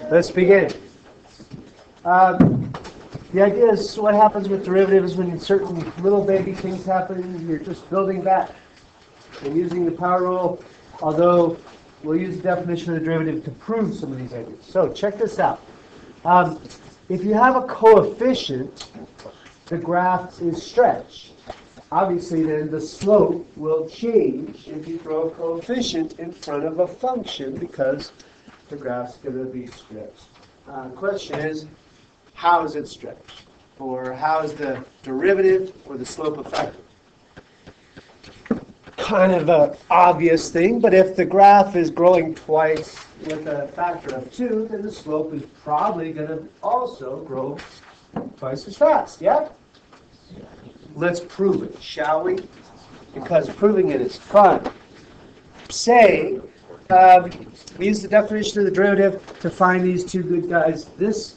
Let's begin. The idea is what happens with derivatives when certain little baby things happen, you're just building back and using the power rule, although we'll use the definition of the derivative to prove some of these ideas. So check this out. If you have a coefficient, the graph is stretched. Obviously, then the slope will change if you throw a coefficient in front of a function because the graph's going to be stretched. The question is, how is it stretched? Or how is the derivative or the slope affected? Kind of an obvious thing, but if the graph is growing twice with a factor of 2, then the slope is probably going to also grow twice as fast, yeah? Let's prove it, shall we? Because proving it is fun. Say, we use the definition of the derivative to find these two good guys. This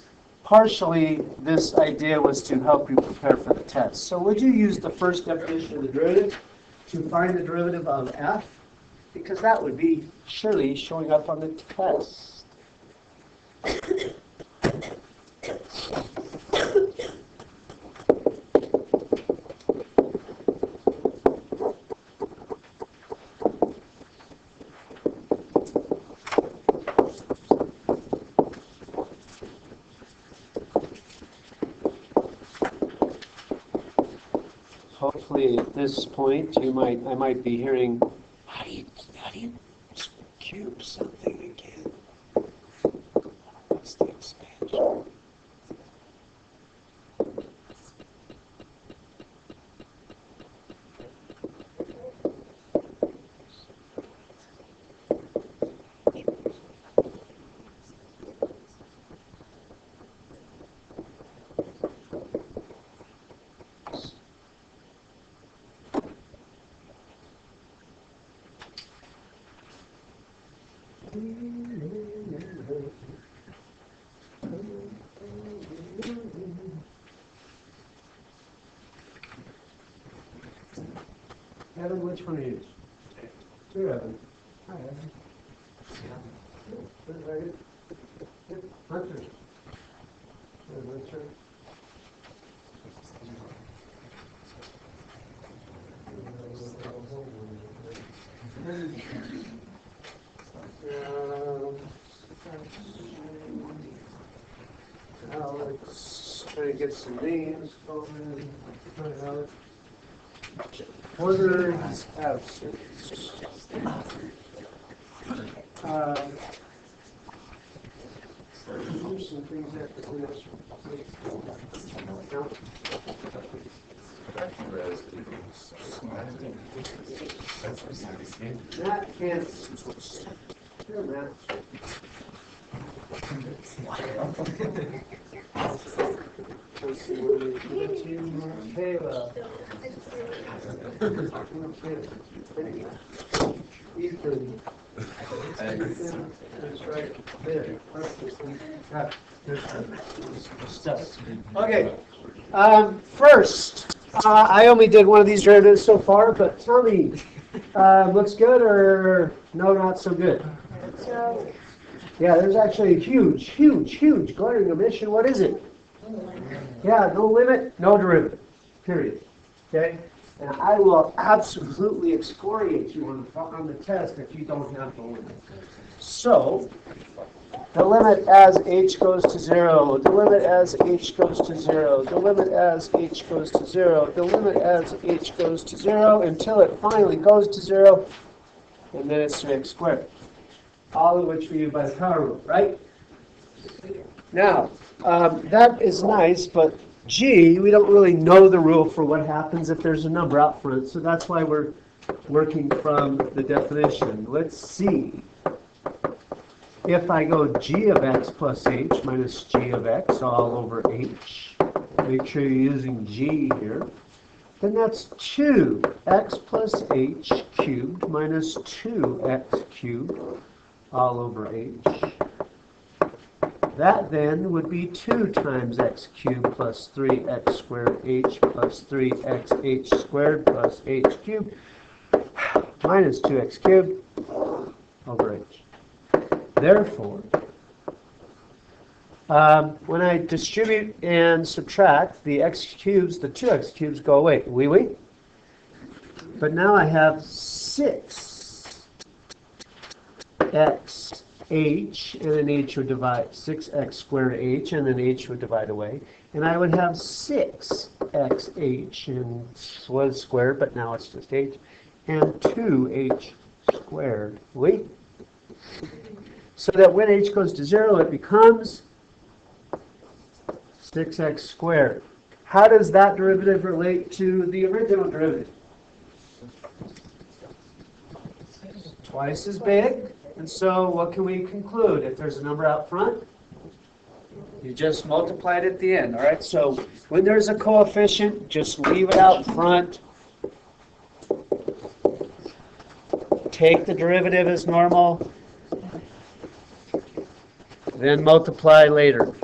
idea was to help you prepare for the test. So would you use the first definition of the derivative to find the derivative of f? Because that would be surely showing up on the test. Hopefully at this point I might be hearing, how do you cube something again? What's the expansion? Evan, which one are you? You're Evan. Hi, Evan. Hunter. Hunter. Alex, trying to get some names going. Alex. Porter is absent. There's some things that we have to Matt can't. Here, Matt. Kayla. Ethan. That's right there. Okay. First, I only did one of these derivatives so far, but tell me, looks good or no, not so good? Yeah, there's actually a huge glaring omission. What is it? Yeah, no limit, no derivative, period. Okay? And I will absolutely excoriate you on the test if you don't have the limit. So, the limit as h goes to 0, the limit as h goes to 0, the limit as h goes to 0, the limit as h goes to 0, until it finally goes to 0, and then it's 3x squared. All of which we do by the power rule, right? Now, that is nice, but G, we don't really know the rule for what happens if there's a number out front, so that's why we're working from the definition. Let's see. If I go g of x plus h minus g of x all over h, make sure you're using g here, then that's 2x plus h cubed minus 2x cubed all over h. That then would be 2 times x cubed plus 3x squared h plus 3xh squared plus h cubed minus 2x cubed over h. Therefore, When I distribute and subtract, the x cubes, the 2x cubes go away. Oui. But now I have 6x h, and then h would divide, 6x squared h, and then h would divide away. And I would have 6xh, and it was squared, but now it's just h, and 2h squared. Oui? So that when h goes to 0, it becomes 6x squared. How does that derivative relate to the original derivative? Twice as big. And so what can we conclude? If there's a number out front, you just multiply it at the end. All right, so when there's a coefficient, just leave it out front. Take the derivative as normal, then multiply later.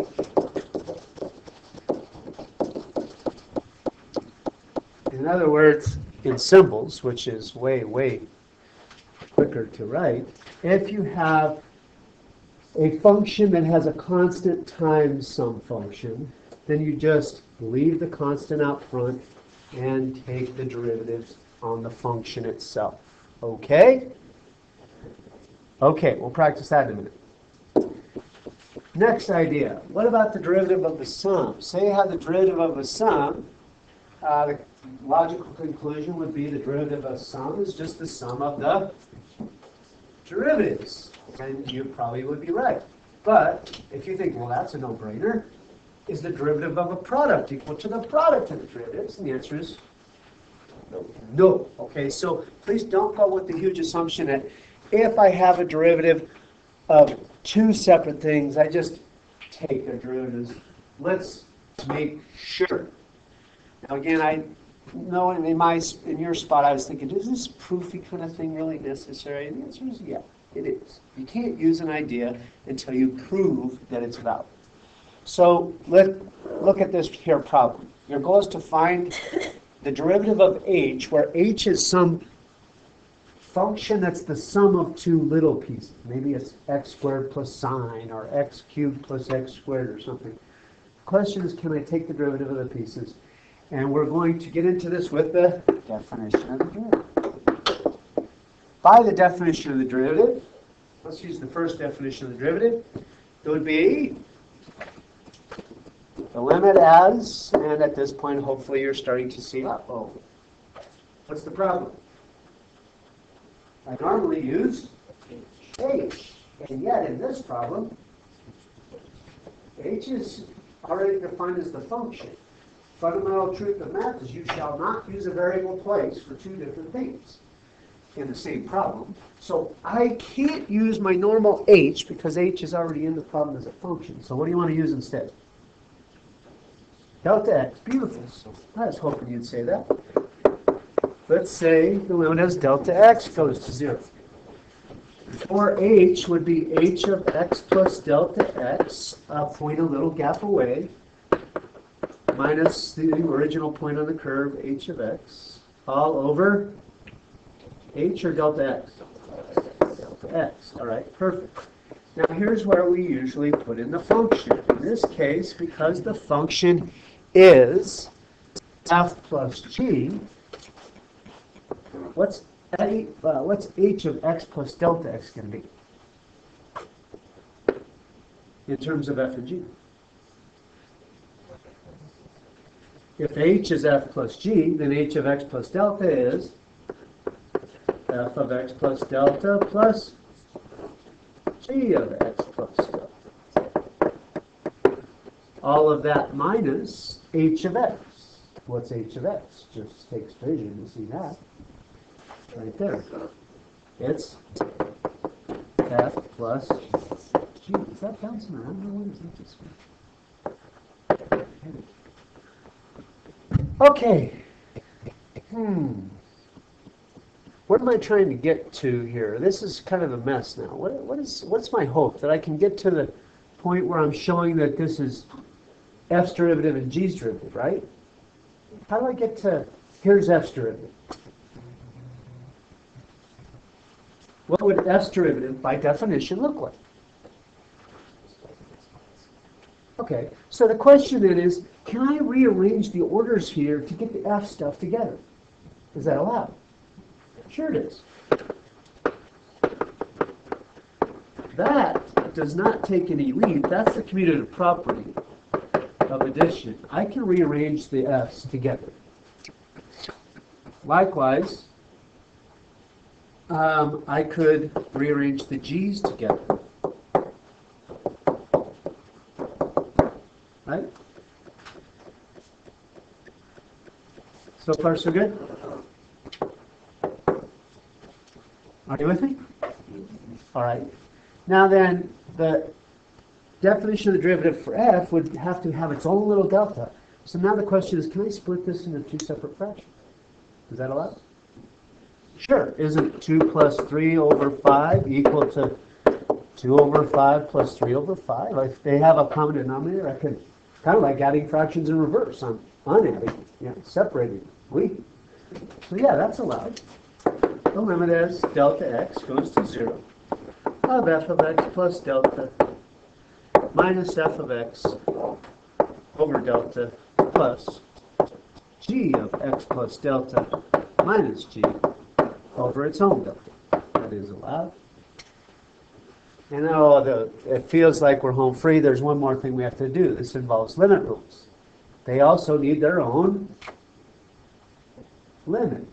In other words, in symbols, which is way quicker to write, if you have a function that has a constant times some function, then you just leave the constant out front and take the derivatives on the function itself. Okay? Okay, we'll practice that in a minute. Next idea. What about the derivative of the sum? Say you have the derivative of a sum. The logical conclusion would be the derivative of sum is just the sum of the derivatives. And you probably would be right. But if you think, well, that's a no-brainer, is the derivative of a product equal to the product of the derivatives? And the answer is no. Okay, so please don't go with the huge assumption that if I have a derivative of two separate things, I just take their derivatives. Let's make sure. Now again, I know in your spot I was thinking, is this proofy kind of thing really necessary? And the answer is yeah, it is. You can't use an idea until you prove that it's valid. So let's look at this here problem. Your goal is to find the derivative of h, where h is some function that's the sum of two little pieces. Maybe it's x squared plus sine, or x cubed plus x squared, or something. The question is, can I take the derivative of the pieces? And we're going to get into this with the definition of the derivative. By the definition of the derivative, let's use the first definition of the derivative. It would be the limit as, and at this point, hopefully you're starting to see, oh, what's the problem? I normally use h, and yet in this problem, h is already defined as the function. Fundamental truth of math is you shall not use a variable twice for two different things in the same problem. So I can't use my normal h because h is already in the problem as a function. So what do you want to use instead? Delta x. Beautiful. So I was hoping you'd say that. Let's say the limit as delta x goes to 0. For h would be h of x plus delta x, point a little gap away, minus the original point on the curve, h of x, all over h or delta x? Delta x. All right, perfect. Now here's where we usually put in the function. In this case, because the function is f plus g, what's h of x plus delta x going to be in terms of f and g? If h is f plus g, then h of x plus delta is f of x plus delta plus g of x plus delta. All of that minus h of x. What's h of x? Just takes vision to see that. Right there. It's f plus g. Is that bouncing around? Or what is that? Okay. What am I trying to get to here? This is kind of a mess now. What's my hope? That I can get to the point where I'm showing that this is f's derivative and g's derivative, right? How do I get to, here's f's derivative. What would f's derivative, by definition, look like? Okay, so the question then is, can I rearrange the orders here to get the f stuff together? Is that allowed? Sure it is. That does not take any leave. That's the commutative property of addition. I can rearrange the f's together. Likewise, I could rearrange the g's together. Right? So far, so good? Are you with me? All right. Now then, the definition of the derivative for f would have to have its own little delta. So now the question is, can I split this into two separate fractions? Is that allowed? Sure. Isn't 2 plus 3 over 5 equal to 2 over 5 plus 3 over 5? If they have a common denominator, I could kind of like adding fractions in reverse. I'm unadding, separating. So yeah, that's allowed. The limit as delta x goes to 0 of f of x plus delta minus f of x over delta plus g of x plus delta minus g over its own delta. That is allowed. And now it feels like we're home free. There's one more thing we have to do. This involves limit rules. They also need their own limit.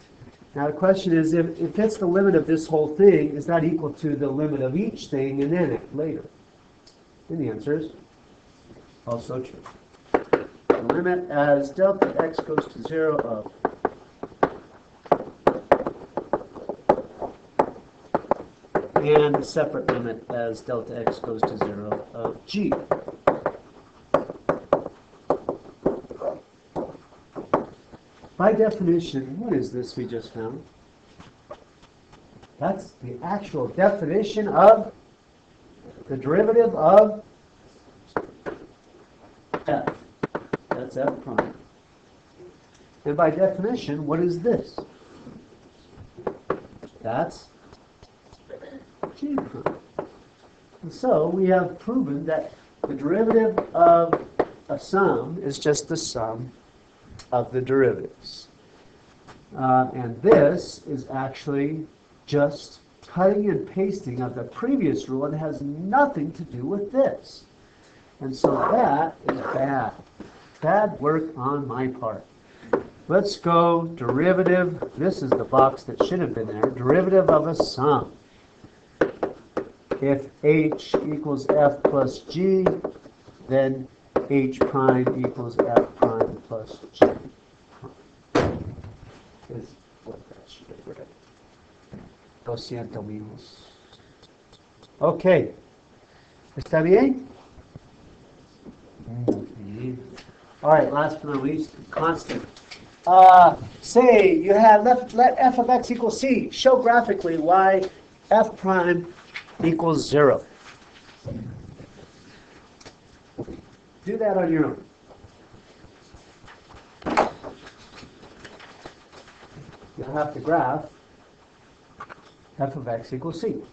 Now the question is, if it's the limit of this whole thing, is that equal to the limit of each thing and then it later? And the answer is also true. The limit as delta x goes to 0 of and the separate limit as delta x goes to 0 of g. By definition, what is this we just found? That's the actual definition of the derivative of f. That's f prime. And by definition, what is this? That's g prime. And so we have proven that the derivative of a sum is just the sum of the derivatives. And this is actually just cutting and pasting of the previous rule. It has nothing to do with this. And so that is bad. Bad work on my part. Let's go derivative. This is the box that should have been there. Derivative of a sum. If h equals f plus g, then h prime equals f prime plus g prime. Is what that should have read. Lo siento, amigos. Okay. ¿Está bien? All right, last but not least, constant. Say you have let f of x equal c. Show graphically why f prime equals 0. Do that on your own. You'll have to graph f of x equals c.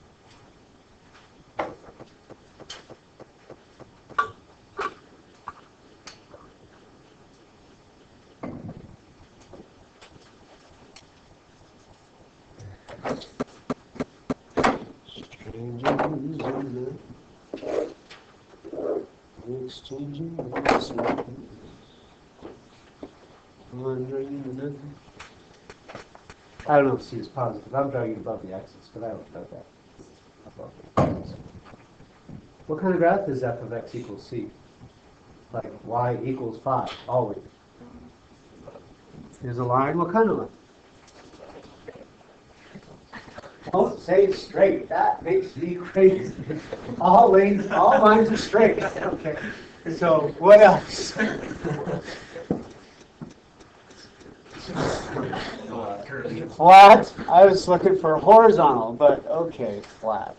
Exchanging I don't know if C is positive. I'm drawing it above the axis, but I don't know that. Above the axis. What kind of graph is f of x equals c? Like y equals 5, always. Here's a line. What kind of line? Don't say straight. That makes me crazy. All lines are straight. Okay. So what else? Flat. I was looking for horizontal, but okay, flat.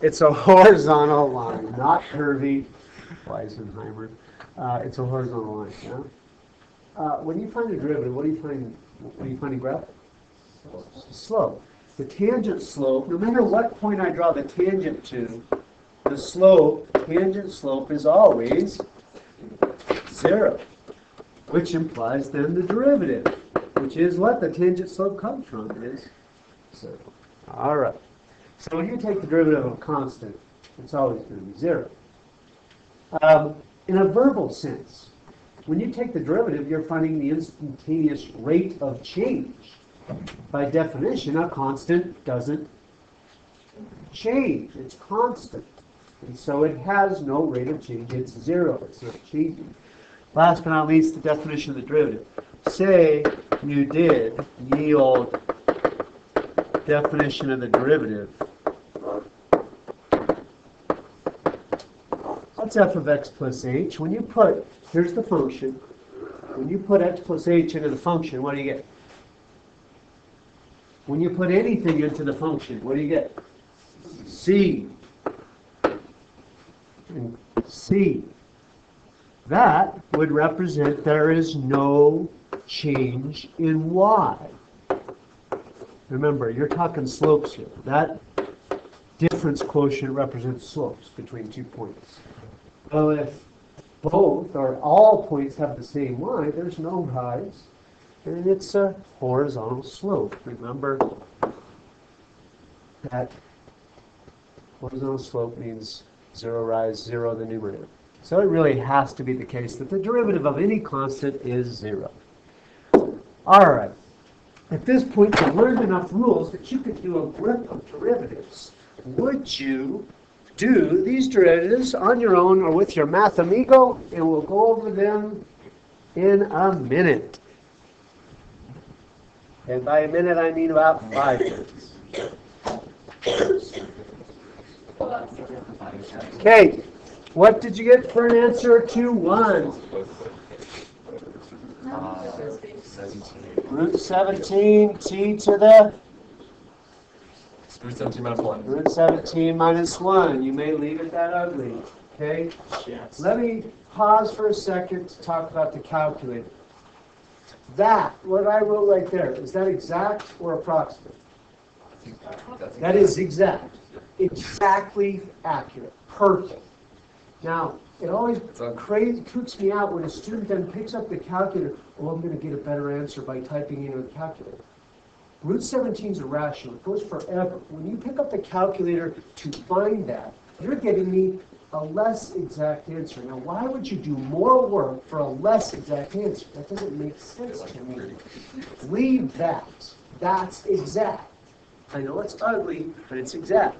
It's a horizontal line, not curvy. Weisenheimer. It's a horizontal line. Yeah? When you find a derivative, what do you find? What do you find in graph? Slope. The tangent slope, no matter what point I draw the tangent to, the slope, tangent slope, is always 0, which implies then the derivative, which is what the tangent slope comes from, is 0. All right. So when you take the derivative of a constant, it's always going to be 0. In a verbal sense, when you take the derivative, you're finding the instantaneous rate of change. By definition, a constant doesn't change. It's constant. And so it has no rate of change. It's 0. It's not changing. Last but not least, the definition of the derivative. Say you did ye old definition of the derivative. What's f of x plus h? When you put, here's the function. When you put x plus h into the function, what do you get? When you put anything into the function, what do you get? C. And C. That would represent there is no change in y. Remember, you're talking slopes here. That difference quotient represents slopes between 2 points. Well, if both or all points have the same y, there's no rise, and it's a horizontal slope. Remember that horizontal slope means 0 rise, 0 in the numerator. So it really has to be the case that the derivative of any constant is 0. All right. At this point, you've learned enough rules that you could do a grip of derivatives. Would you do these derivatives on your own or with your math amigo? And we'll go over them in a minute. And by a minute, I mean about 5 minutes. Okay, what did you get for an answer to 1? Root 17, t to the? Root 17 minus 1. Root 17 minus 1. You may leave it that ugly. Okay? Yes. Let me pause for a second to talk about the calculator. That, what I wrote right there, is that exact or approximate? That is exact. Exactly accurate. Perfect. Now, it always creeps me out when a student then picks up the calculator. Oh, I'm going to get a better answer by typing into the calculator. Root 17 is irrational. It goes forever. When you pick up the calculator to find that, you're getting me a less exact answer. Now, why would you do more work for a less exact answer? That doesn't make sense to me. Leave that. That's exact. I know it's ugly, but it's exact.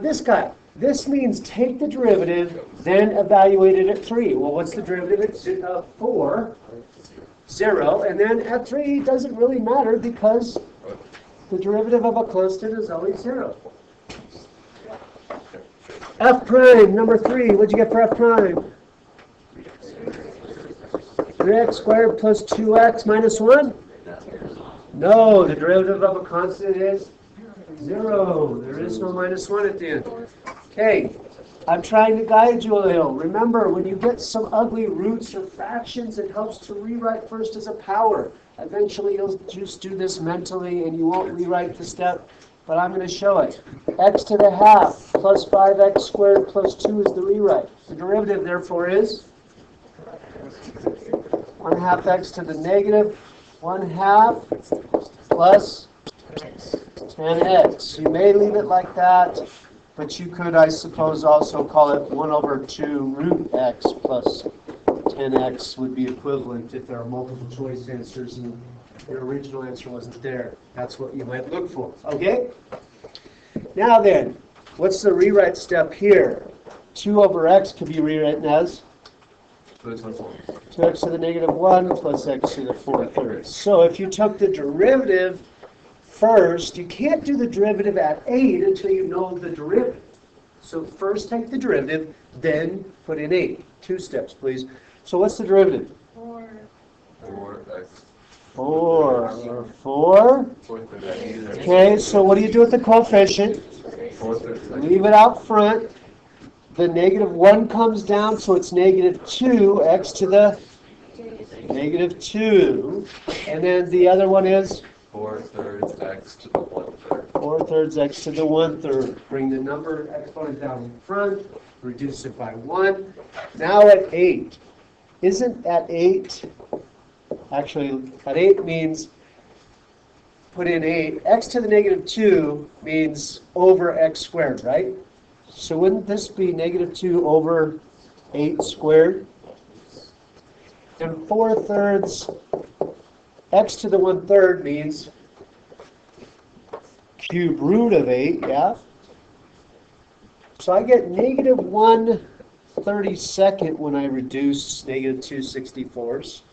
This guy. This means take the derivative, then evaluate it at 3. Well, what's the derivative at 4? 0. And then at 3, it doesn't really matter because the derivative of a constant is always 0. F prime, number 3. What'd you get for F prime? 3x squared plus 2x minus 1? No, the derivative of a constant is 0. There is no minus 1 at the end. Okay, I'm trying to guide you a little. Remember, when you get some ugly roots or fractions, it helps to rewrite first as a power. Eventually, you'll just do this mentally, and you won't rewrite the step, but I'm going to show it. X to the half plus 5x squared plus 2 is the rewrite. The derivative, therefore, is 1/2 x to the negative 1/2 plus 10x. You may leave it like that, but you could, I suppose, also call it 1/2 root x plus 10x would be equivalent if there are multiple choice answers and your original answer wasn't there. That's what you might look for. Okay? Now then, what's the rewrite step here? 2/x could be rewritten as 2x to the negative 1 plus x to the 4/3. So if you took the derivative first, you can't do the derivative at 8 until you know the derivative. So first take the derivative, then put in 8. 2 steps, please. So what's the derivative? 4x. 4. Or 4. Okay, so what do you do with the coefficient? Leave it out front. The negative 1 comes down, so it's negative 2, x to the negative 2. And then the other one is? 4/3 x to the 1/3. 4/3 x to the 1/3. Bring the number exponent down in front, reduce it by 1. Now at 8. Isn't at 8, actually at 8 means, put in 8, x to the negative 2 means over x squared, right? So wouldn't this be negative 2 over 8 squared? And 4/3 x to the 1/3 means cube root of 8, yeah? So I get negative 1/32 when I reduce negative 2/64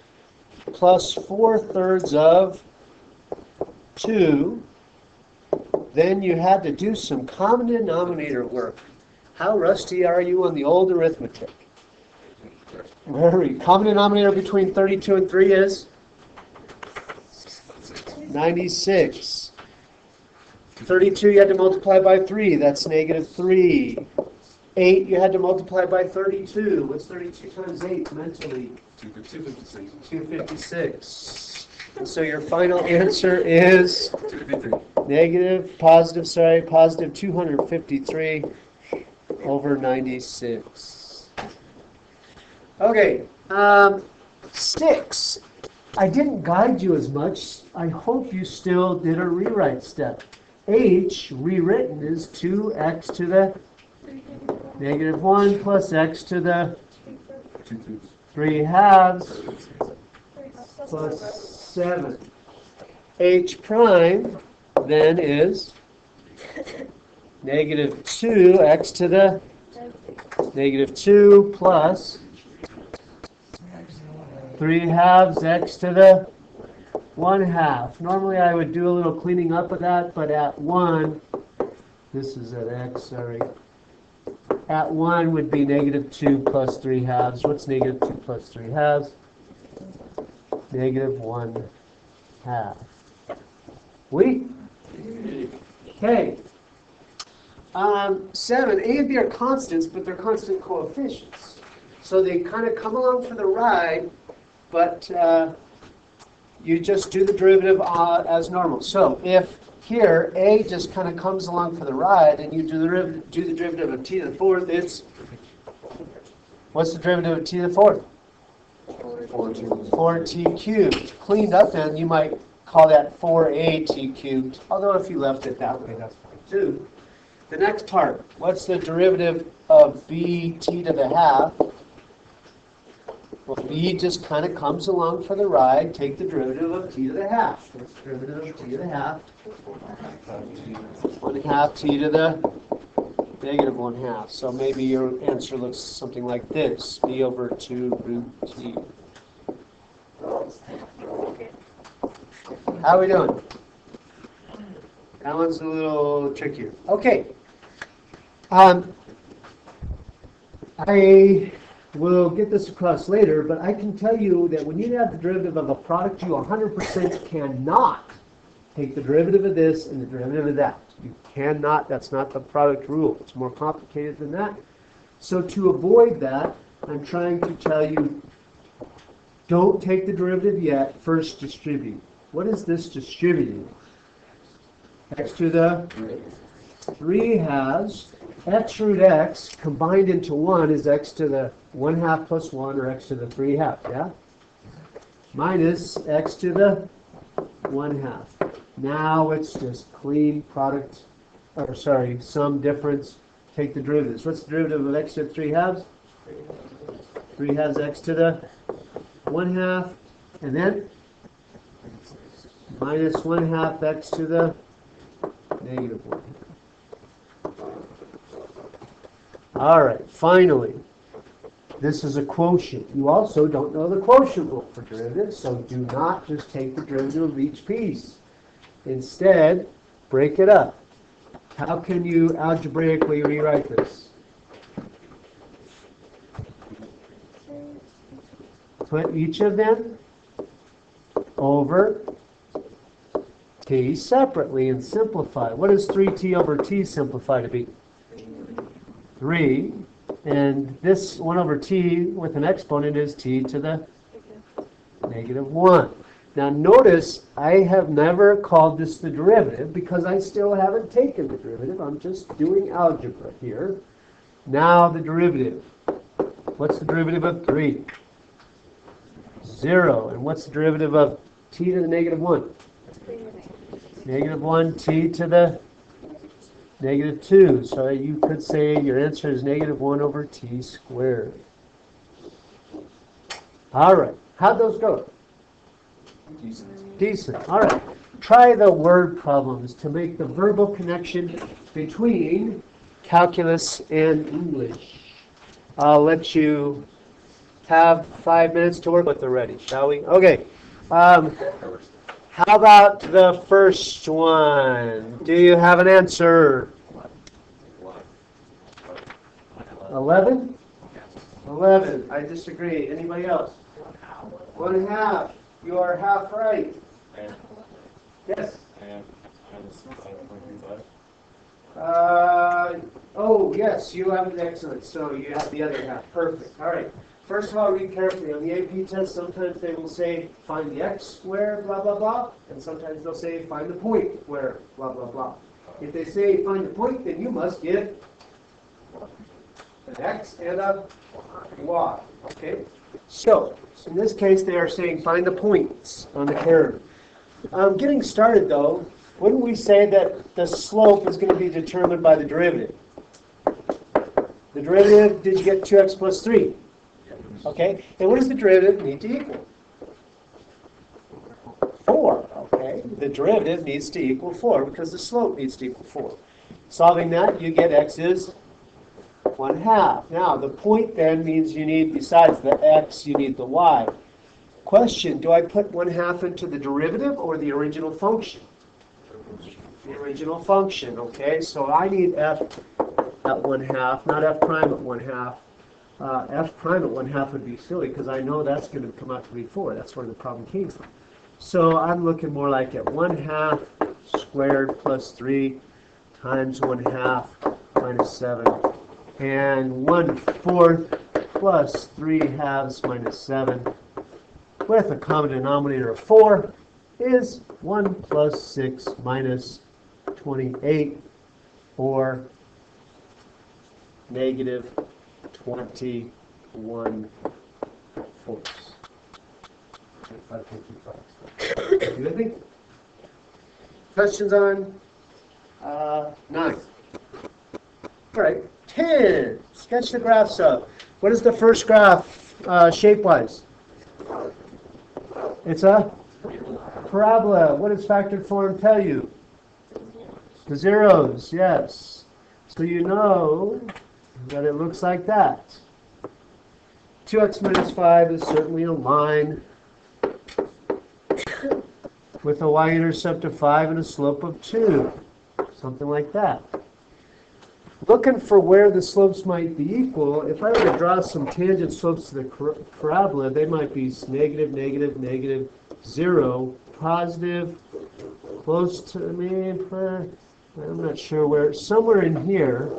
plus 4/3 of 2. Then you had to do some common denominator work. How rusty are you on the old arithmetic? Very. Common denominator between 32 and 3 is 96. 32 you had to multiply by 3. That's negative 3. 8 you had to multiply by 32. What's 32 times 8 mentally? 256. 256. And so your final answer is 253. positive 253 over 96. Okay, 6. I didn't guide you as much. I hope you still did a rewrite step. H, rewritten, is 2x to the negative 1 plus x to the 3/2 plus 7. H prime then is negative 2x to the negative 2 plus 3/2 x to the 1/2. Normally I would do a little cleaning up of that, but at 1, this is at x, sorry. At 1 would be negative 2 plus 3/2. What's negative 2 plus 3/2? Negative 1/2. We? Okay. 7. A and B are constants, but they're constant coefficients. So they kind of come along for the ride, but you just do the derivative as normal. So if here A just kind of comes along for the ride, and you do the derivative of t to the 4th, it's, what's the derivative of t to the 4th? 4t cubed. Cleaned up then, you might call that 4at cubed, although if you left it that way, that's fine too. The next part, what's the derivative of b t to the 1/2? Well, b just kind of comes along for the ride. Take the derivative of t to the 1/2. What's the derivative of t to the 1/2? 1/2 t to the negative 1/2. So maybe your answer looks something like this: b over 2 root t. How are we doing? That one's a little trickier. Okay. I will get this across later, but I can tell you that when you have the derivative of a product, you 100% cannot take the derivative of this and the derivative of that. You cannot. That's not the product rule. It's more complicated than that. So to avoid that, I'm trying to tell you, don't take the derivative yet. First distribute. What is this distributing? X to the 3/2. X root x combined into 1 is x to the 1/2 plus 1, or x to the 3/2, yeah? Minus x to the 1/2. Now it's just clean product, or sorry, sum difference. Take the derivatives. What's the derivative of x to the 3/2? 3/2 x to the 1/2, and then minus 1/2 x to the negative 1/2. All right, finally, this is a quotient. You also don't know the quotient rule for derivatives, so do not just take the derivative of each piece. Instead, break it up. How can you algebraically rewrite this? Put each of them over t separately and simplify. What does 3t over t simplify to be? 3. And this 1 over t with an exponent is t to the negative 1. Now notice I have never called this the derivative because I still haven't taken the derivative. I'm just doing algebra here. Now the derivative. What's the derivative of 3? 0. And what's the derivative of t to the negative 1? Negative 1 t to the negative 2. So you could say your answer is negative 1 over t squared. All right. How'd those go? Decent. All right. Try the word problems to make the verbal connection between calculus and English. I'll let you have 5 minutes to work with already, shall we? Okay. How about the first one? Do you have an answer? 11? 11. I disagree. Anybody else? 1/2. You are half right. Yes? Oh, yes, you have it. Excellent. So you have the other half. Perfect. All right. First of all, read carefully. On the AP test, sometimes they will say, find the x where blah, blah, blah. And sometimes they'll say, find the point where blah, blah, blah. If they say, find the point, then you must give an x and a y. Okay? So, in this case, they are saying, find the points on the curve. Getting started, though, wouldn't we say that the slope is going to be determined by the derivative? The derivative, did you get 2x plus 3? Okay, and what does the derivative need to equal? 4, okay? The derivative needs to equal 4 because the slope needs to equal 4. Solving that, you get x is 1/2. Now, the point then means you need, besides the x, you need the y. Question, do I put 1/2 into the derivative or the original function? The original function, okay? So I need f at 1/2, not f prime at 1/2. F prime at 1/2 would be silly because I know that's going to come out to be 4. That's where the problem came from. So I'm looking more like at 1/2 squared plus 3 times 1/2 minus 7. And 1/4 plus 3/2 minus 7 with a common denominator of 4 is 1 plus 6 minus 28, or negative 21 fourths. You with me? Questions on 9? All right, 10. Sketch the graphs up. What is the first graph shape-wise? It's a parabola. What does factored form tell you? The zeros, yes. So you know that it looks like that. 2x minus 5 is certainly a line with a y-intercept of 5 and a slope of 2. Something like that. Looking for where the slopes might be equal, if I were to draw some tangent slopes to the parabola, they might be negative, negative, negative, 0, positive, close to me, I'm not sure where, somewhere in here,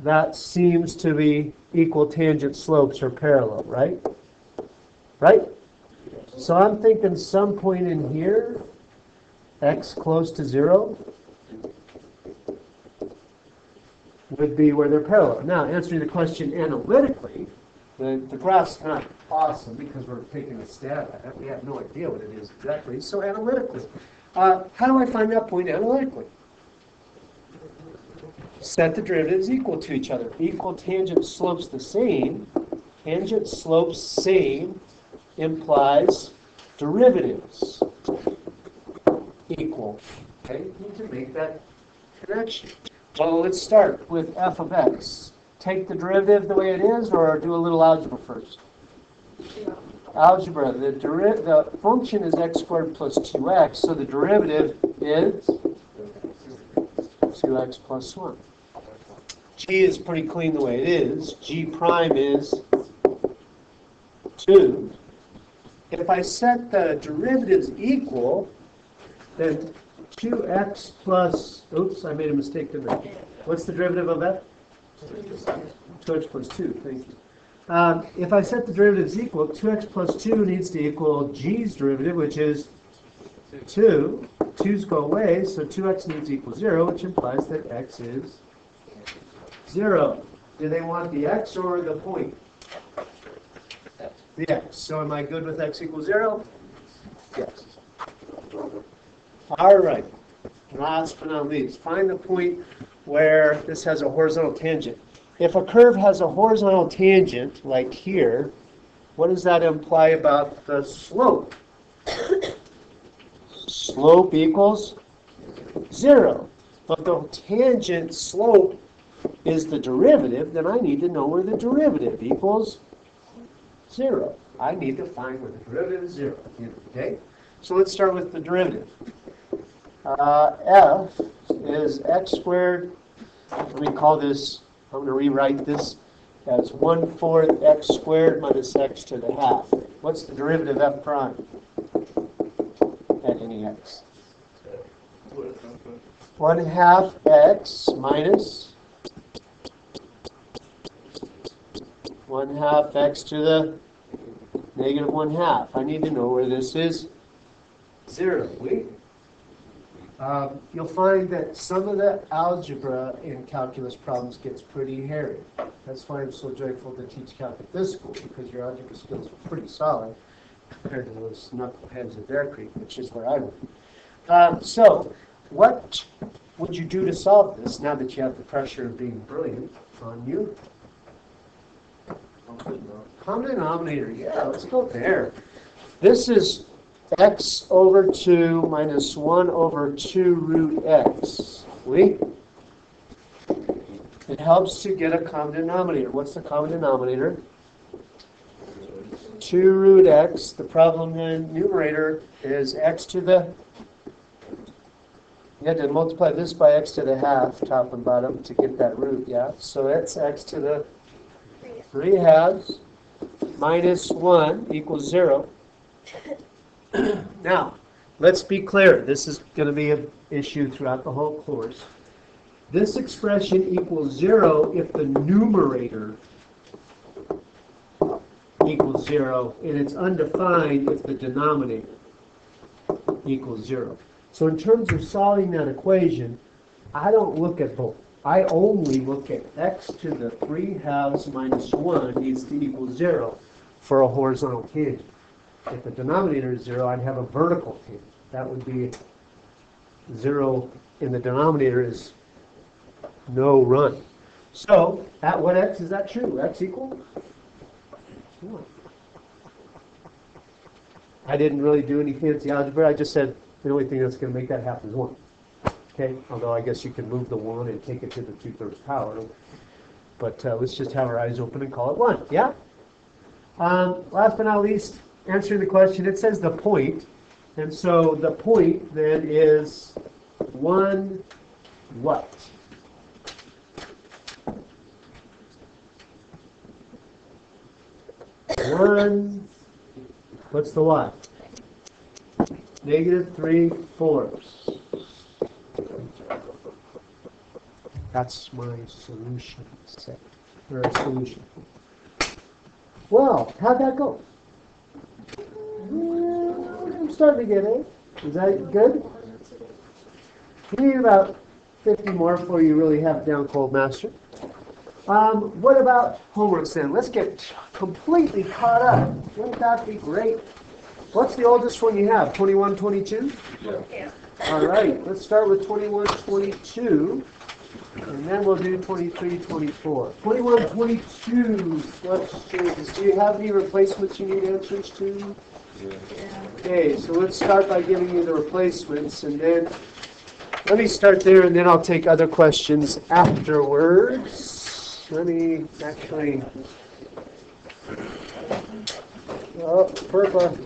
that seems to be equal tangent slopes or parallel, right? Right? So I'm thinking some point in here, x close to 0, would be where they're parallel. Now, answering the question analytically, the graph's not awesome because we're taking a stab at it. We have no idea what it is exactly. So analytically, how do I find that point analytically? Set the derivatives equal to each other. Equal tangent slopes the same. Tangent slopes same implies derivatives equal. Okay, you need to make that connection. Well, let's start with f of x. Take the derivative the way it is, or do a little algebra first? Algebra. The function is x squared plus 2x, so the derivative is 2x plus 1. G is pretty clean the way it is. G prime is 2. If I set the derivatives equal, then 2x plus, oops, I made a mistake, didn't I? What's the derivative of f? 2x plus 2, thank you. If I set the derivatives equal, 2x plus 2 needs to equal g's derivative, which is 2. 2's go away, so 2x needs to equal 0, which implies that x is 0. Do they want the x or the point? The x. So am I good with x equals 0? Yes. All right. Last but not least, find the point where this has a horizontal tangent. If a curve has a horizontal tangent, like here, what does that imply about the slope? Slope equals 0. But the tangent slope is the derivative, then I need to know where the derivative equals 0. I need to find where the derivative is 0. Okay? So let's start with the derivative. F is x squared. Let me call this, I'm going to rewrite this as 1/4 x squared minus x to the half. What's the derivative of f prime at any x? 1/2 x minus 1/2 x to the negative 1/2. I need to know where this is 0. You'll find that some of the algebra in calculus problems gets pretty hairy. That's why I'm so joyful to teach calc at this school, because your algebra skills are pretty solid compared to those knuckleheads at Bear Creek, which is where I went. So, what would you do to solve this now that you have the pressure of being brilliant on you? Common denominator, yeah, let's go there. This is x over 2 minus 1 over 2 root x. It helps to get a common denominator. What's the common denominator? 2 root x. The problem in numerator is x to the... You had to multiply this by x to the half, top and bottom, to get that root, yeah? So that's x to the 3/2 minus 1 equals 0. Now, let's be clear. This is going to be an issue throughout the whole course. This expression equals 0 if the numerator equals 0, and it's undefined if the denominator equals 0. So in terms of solving that equation, I don't look at both. I only look at x to the 3/2 minus 1 needs to equal 0 for a horizontal tangent. If the denominator is 0, I'd have a vertical tangent. That would be 0 in the denominator is no run. So, at what x is that true? X equal 1. I didn't really do any fancy algebra. I just said the only thing that's going to make that happen is 1. Okay, although I guess you can move the 1 and take it to the 2/3 power. But let's just have our eyes open and call it 1. Yeah? Last but not least, answering the question, it says the point. And so the point then is 1 what? One, what's the what? Negative 3/4. That's my solution set, or a solution. Well, how'd that go? I'm starting to get it. Is that good? You need about 50 more before you really have it down cold, master. What about homework then? Let's get completely caught up. Wouldn't that be great? What's the oldest one you have? 21, 22? Yeah. All right, let's start with 21, 22. And then we'll do 23, 24. 21, 22 questions. Do you have any replacements you need answers to? Okay, so let's start by giving you the replacements, and then let me start there, and then I'll take other questions afterwards. Let me actually... Oh, purple.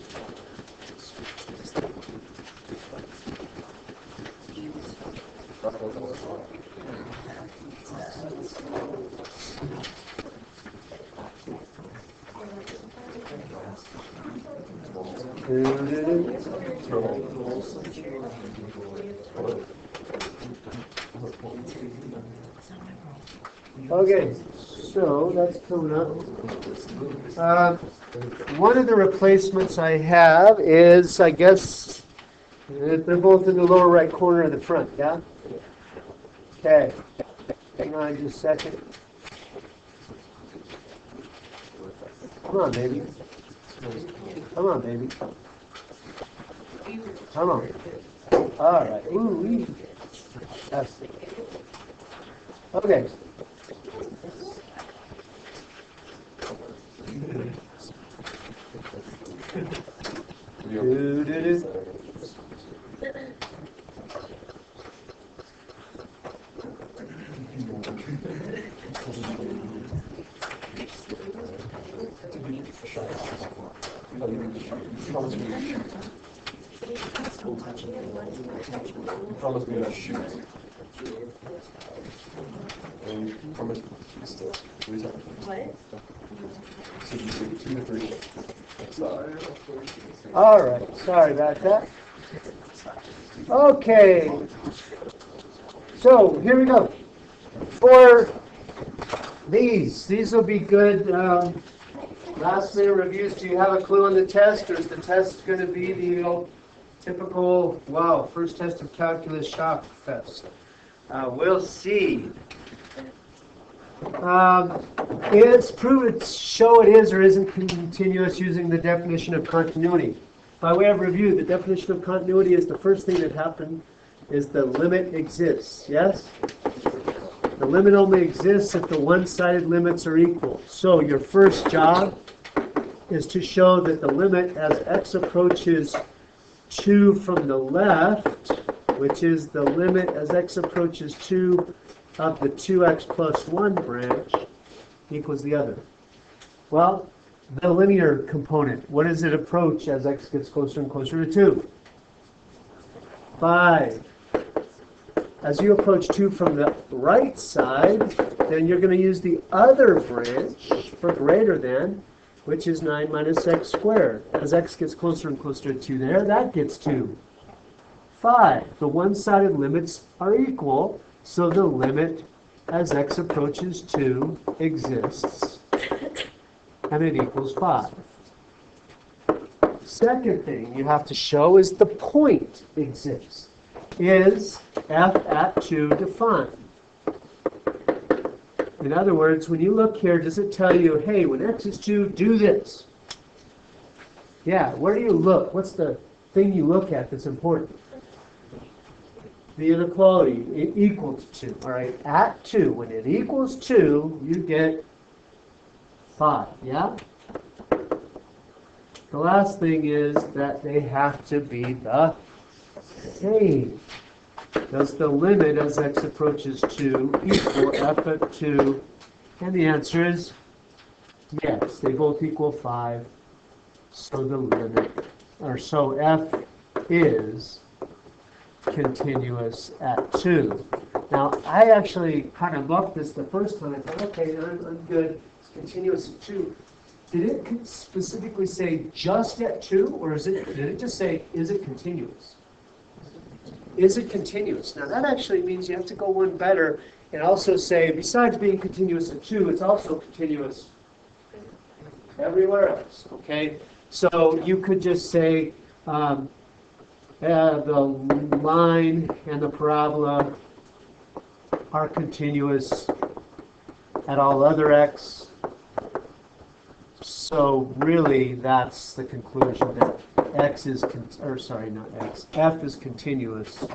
Okay, So that's coming up. One of the replacements I have is, I guess, they're both in the lower right corner of the front, yeah? Okay. Hang on just a second. Come on, baby. Come on, baby. Come on. All right. Ooh, that's it. Okay. Do. Promise me to shoot. Promise still. What? So you say 2 to 3. Sorry. All right. Sorry about that. Okay. So here we go. For these will be good. Last minute reviews. Do you have a clue on the test, or is the test going to be the typical, wow, first test of calculus shock fest? We'll see. It's proven to show it is or isn't continuous using the definition of continuity. By way of review, the definition of continuity is the first thing that happened is the limit exists, yes? The limit only exists if the one-sided limits are equal. So your first job is to show that the limit as x approaches 2 from the left, which is the limit as x approaches 2 of the 2x plus 1 branch, equals the other. Well, the linear component, what does it approach as x gets closer and closer to 2? 5. As you approach 2 from the right side, then you're going to use the other branch for greater than, which is 9 minus x squared. As x gets closer and closer to 2 there, that gets 2. 5. The one-sided limits are equal, so the limit as x approaches 2 exists, and it equals 5. Second thing you have to show is the point exists. Is f at 2 defined? In other words, when you look here, does it tell you, hey, when x is 2, do this? Yeah, where do you look? What's the thing you look at that's important? The inequality, equal to 2. All right, at 2, when it equals 2, you get 5, yeah? The last thing is that they have to be the same. Does the limit as x approaches 2 equal f at 2? And the answer is yes. They both equal 5. So the limit, or so f is continuous at 2. Now, I actually kind of buffed this the first time. I thought, okay, I'm good. It's continuous at 2. Did it specifically say just at 2, or did it just say, is it continuous? Is it continuous? Now, that actually means you have to go one better and also say, besides being continuous at 2, it's also continuous everywhere else, okay? So you could just say the line and the parabola are continuous at all other x. So really, that's the conclusion that x is, f is continuous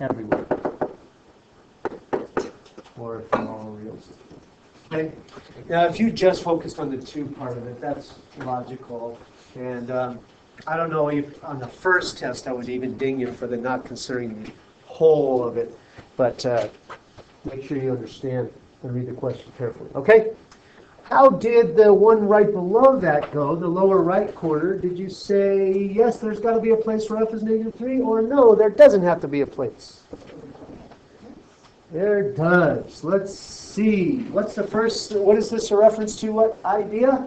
everywhere, or for all reals. Okay. Now, if you just focused on the 2 part of it, that's logical. And I don't know if on the first test I would even ding you for the not considering the whole of it. But make sure you understand and read the question carefully. Okay? How did the one right below that go, the lower right corner? Did you say, yes, there's got to be a place where f is -3, or no, there doesn't have to be a place? There does. Let's see. What's the first, what is this a reference to? What idea?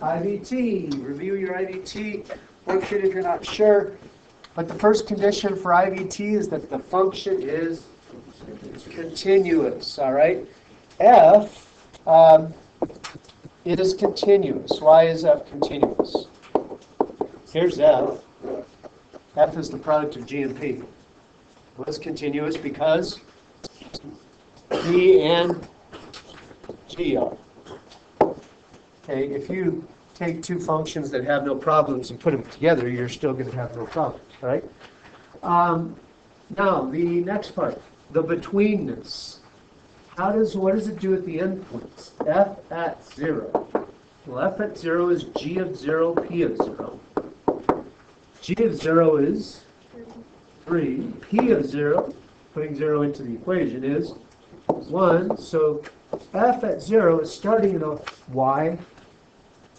IVT. Review your IVT worksheet if you're not sure. But the first condition for IVT is that the function is continuous, all right? F it is continuous. Why is F continuous? Here's F. F is the product of G and P. Well, it's continuous because P and G are. Okay, if you take two functions that have no problems and put them together, you're still going to have no problems, right? Now, the next part, the betweenness. What does it do at the endpoints? F at 0. Well, F at 0 is G of 0, P of 0. G of 0 is 3. P of 0, putting 0 into the equation, is 1. So F at 0 is starting at a Y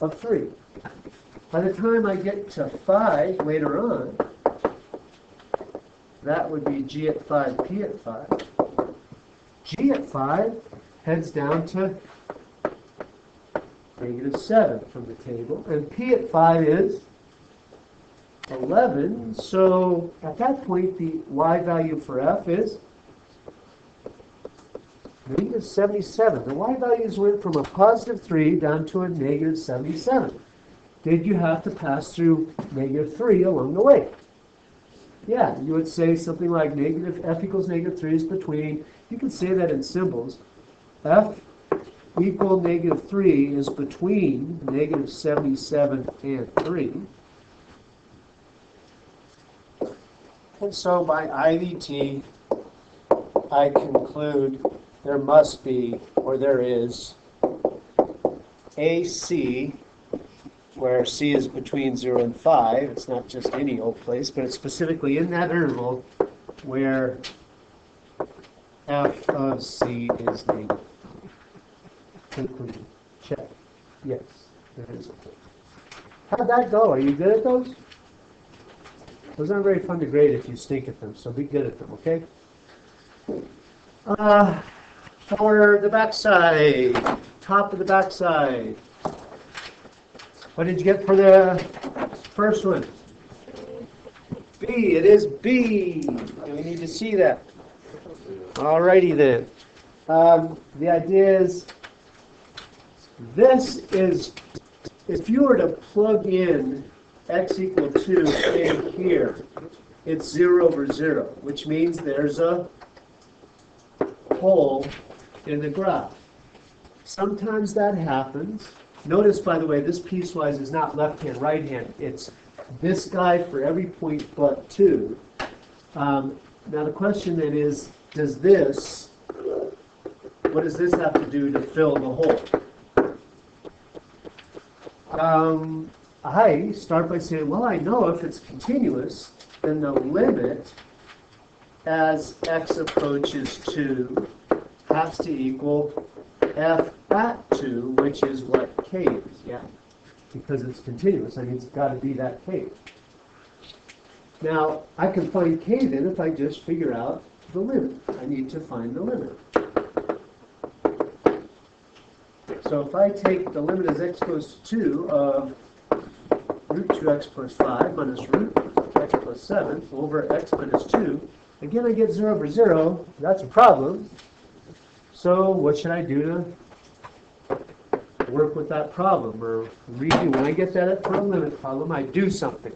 of 3. By the time I get to 5 later on, that would be G at 5, P at 5. G at 5 heads down to -7 from the table, and P at 5 is 11. So at that point, the Y value for F is -77. The Y values went from a +3 down to a -77. Did you have to pass through -3 along the way? Yeah, you would say something like F equals -3 is between. You can say that in symbols. F equal -3 is between -77 and 3. And so by IVT, I conclude there must be, or there is, AC, where C is between 0 and 5. It's not just any old place, but it's specifically in that interval where F of C is negative. Conclusion. Check. Yes, there is. How'd that go? Are you good at those? Those aren't very fun to grade if you stink at them, so be good at them, okay? For the backside, top of the backside. What did you get for the first one? B. It is B. We need to see that. Alrighty then. The idea is, this is, if you were to plug in x equal 2 in here, it's 0 over 0, which means there's a hole in the graph. Sometimes that happens. Notice, by the way, this piecewise is not left-hand, right-hand. It's this guy for every point but 2. Now the question then is, what does this have to do to fill the hole? I start by saying, well, I know if it's continuous, then the limit as x approaches 2 has to equal f at 2, which is what k is, yeah. Because it's continuous, I mean, it's got to be that k. Now, I can find k then if I just figure out the limit. I need to find the limit. So if I take the limit as x goes to 2 of root 2x plus 5 minus root x plus 7 over x minus 2, again I get 0 over 0. That's a problem. So what should I do to work with that problem or redo? When I get that for a limit problem, I do something.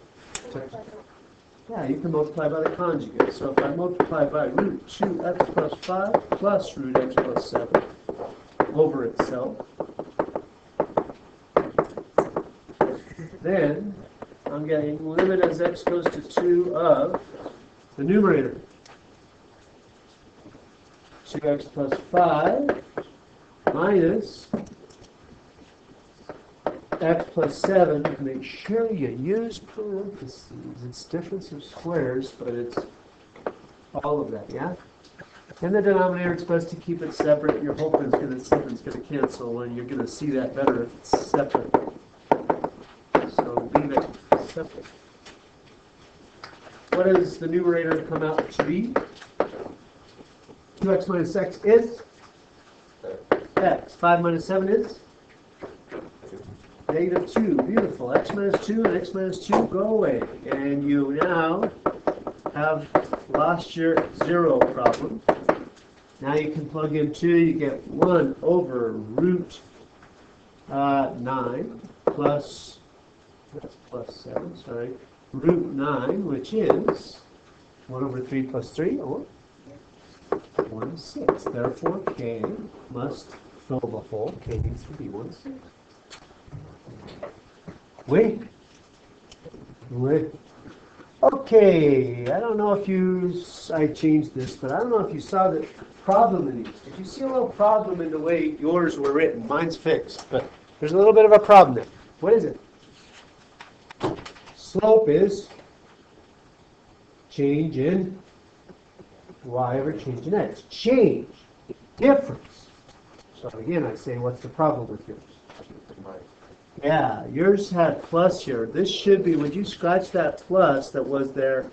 Yeah, you can multiply by the conjugate. So if I multiply by root 2x plus 5 plus root x plus 7 over itself, then I'm getting limit as x goes to 2 of the numerator. 2x plus 5 minus x plus 7. Make sure you use parentheses. It's difference of squares, but it's all of that, yeah? In the denominator, it's best to keep it separate. You're hoping something's going to cancel, and you're going to see that better if it's separate. So leave it separate. What does the numerator come out to be? 2x minus x is x. 5 minus 7 is -2. Beautiful. X minus 2 and x minus 2 go away. And you now have lost your 0 problem. Now you can plug in 2, you get 1 over root 9 plus, that's plus 7, sorry, root 9, which is 1 over 3 plus 3, or 1/6. Therefore, k must fill the hole. K needs to be 1/6. Wait. Okay, I don't know if I changed this, but I don't know if you saw the problem in these. Did you see a little problem in the way yours were written? Mine's fixed, but there's a little bit of a problem there. What is it? Slope is change in y over change in x. Change, difference. So again, I say, what's the problem with yours? Yeah, yours had plus here. This should be, would you scratch that plus that was there,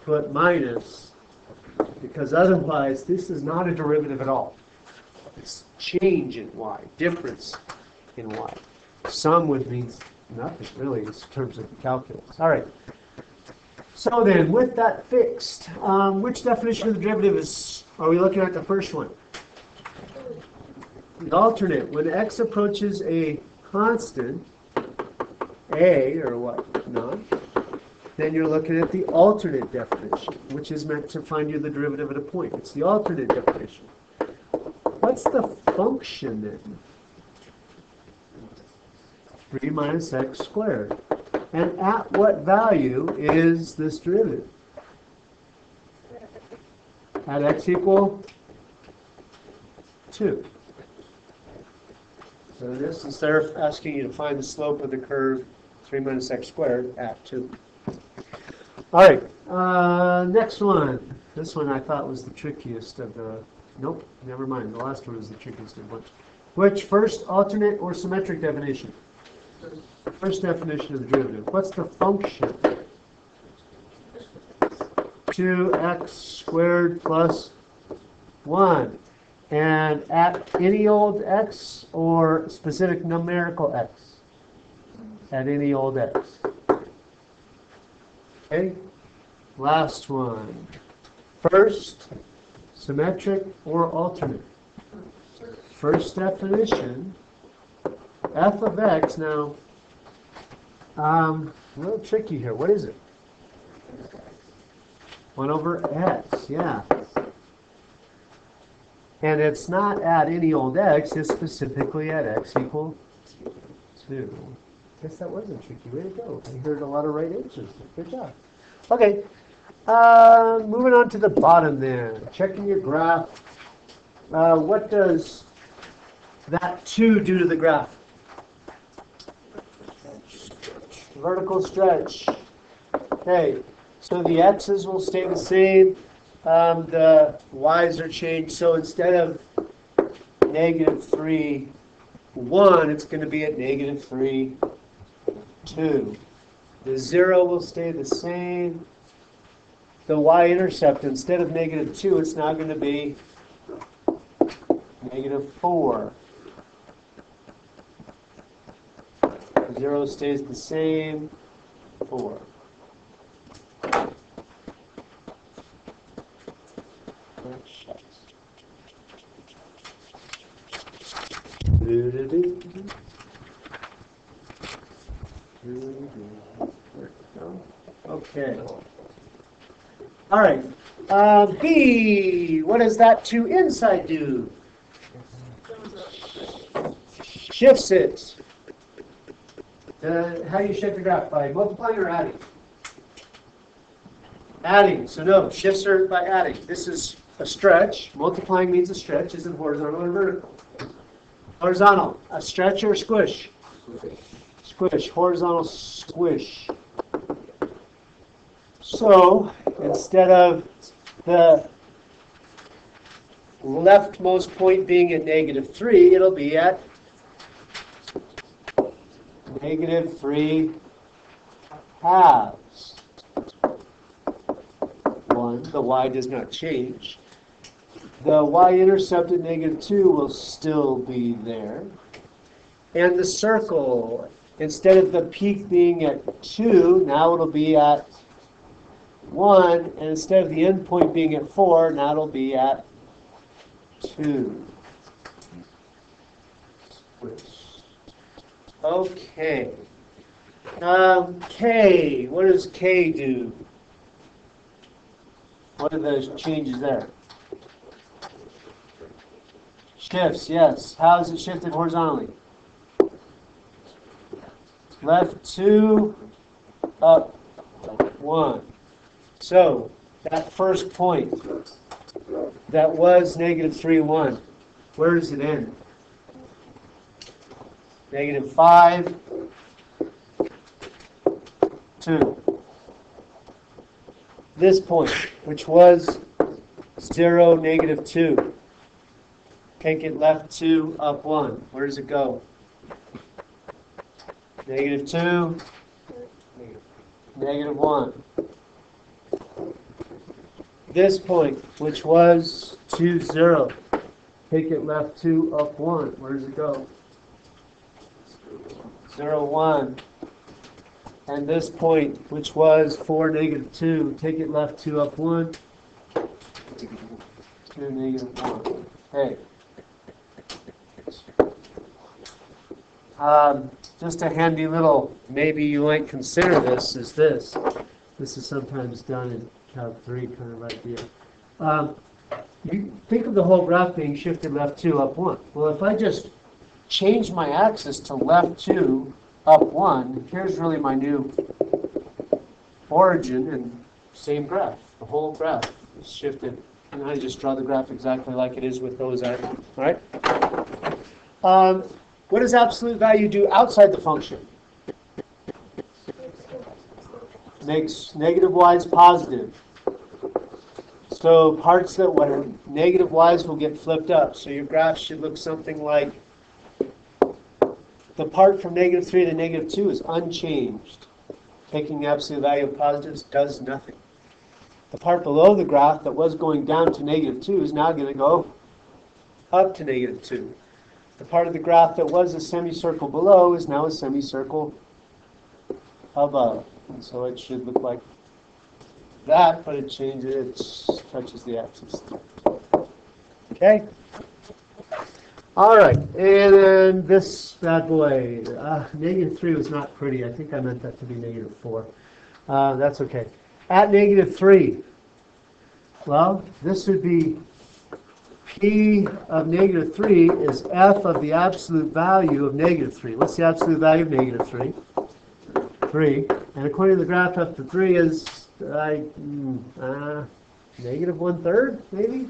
put minus, because otherwise this is not a derivative at all. It's change in y, difference in y. Sum would mean nothing really in terms of calculus. All right. So then, with that fixed, which definition of the derivative are we looking at? The first one? The alternate. When x approaches a constant, a or what, not, then you're looking at the alternate definition, which is meant to find you the derivative at a point. It's the alternate definition. What's the function then? 3 minus x squared. And at what value is this derivative? At x equal 2. So this, instead of asking you to find the slope of the curve 3 minus x squared at 2. All right, next one. This one I thought was the trickiest of the, nope, never mind. The last one is the trickiest of the bunch. Which first, alternate or symmetric definition? First definition of the derivative. What's the function? 2x squared plus 1. And at any old x or specific numerical x? At any old x. Okay. Last one. First, symmetric or alternate? First definition. F of x, now, a little tricky here. What is it? 1 over x, yeah. And it's not at any old x, it's specifically at x equal 2. Guess that wasn't tricky. Way to go. I heard a lot of right answers. Good job. Okay. Moving on to the bottom then. Checking your graph. What does that 2 do to the graph? Vertical stretch. Okay. So the x's will stay the same. The y's are changed. So instead of -3, 1, it's going to be at -3, 2. The 0 will stay the same. The y-intercept, instead of -2, it's now going to be -4. 0 stays the same, 4. Okay. All right. B, what does that 2 inside do? Shifts it. How do you shift the graph? By multiplying or adding? Adding. So no, shifts are by adding. This is a stretch. Multiplying means a stretch. Isn't horizontal or vertical? Horizontal. A stretch or a squish? Squish. Horizontal squish. So instead of the leftmost point being at -3, it'll be at -3 halves. 1, the y does not change. The y-intercept at -2 will still be there. And the circle, instead of the peak being at 2, now it'll be at 1. And instead of the end point being at 4, now it'll be at 2. Switch. Okay. K, what does K do? What are the changes there? Shifts, yes. How is it shifted horizontally? Left 2, up 1. So, that first point, that was -3, 1, where does it end? -5, 2. This point, which was 0, -2. Take it left 2, up 1. Where does it go? -2, -1. This point, which was 2, 0. Take it left 2, up 1. Where does it go? 0, 1. And this point, which was 4, -2. Take it left 2, up 1. 2, -1. Okay. Just a handy little, maybe you might consider this, is this. This is sometimes done in Calc 3, kind of idea. You think of the whole graph being shifted left 2, up 1. Well, if I just change my axis to left 2, up 1, here's really my new origin and same graph. The whole graph is shifted. And I just draw the graph exactly like it is with those items. All right? What does absolute value do outside the function? Makes negative y's positive. So parts that were negative y's will get flipped up. So your graph should look something like the part from -3 to -2 is unchanged. Taking the absolute value of positives does nothing. The part below the graph that was going down to -2 is now going to go up to -2. The part of the graph that was a semicircle below is now a semicircle above. And so it should look like that, but it changes, it touches the axis. Okay? All right, and then this bad boy, -3 was not pretty. I think I meant that to be -4. That's okay. At -3, well, this would be P of -3 is f of the absolute value of -3. What's the absolute value of -3? 3. And according to the graph, up to 3 is -1/3, maybe?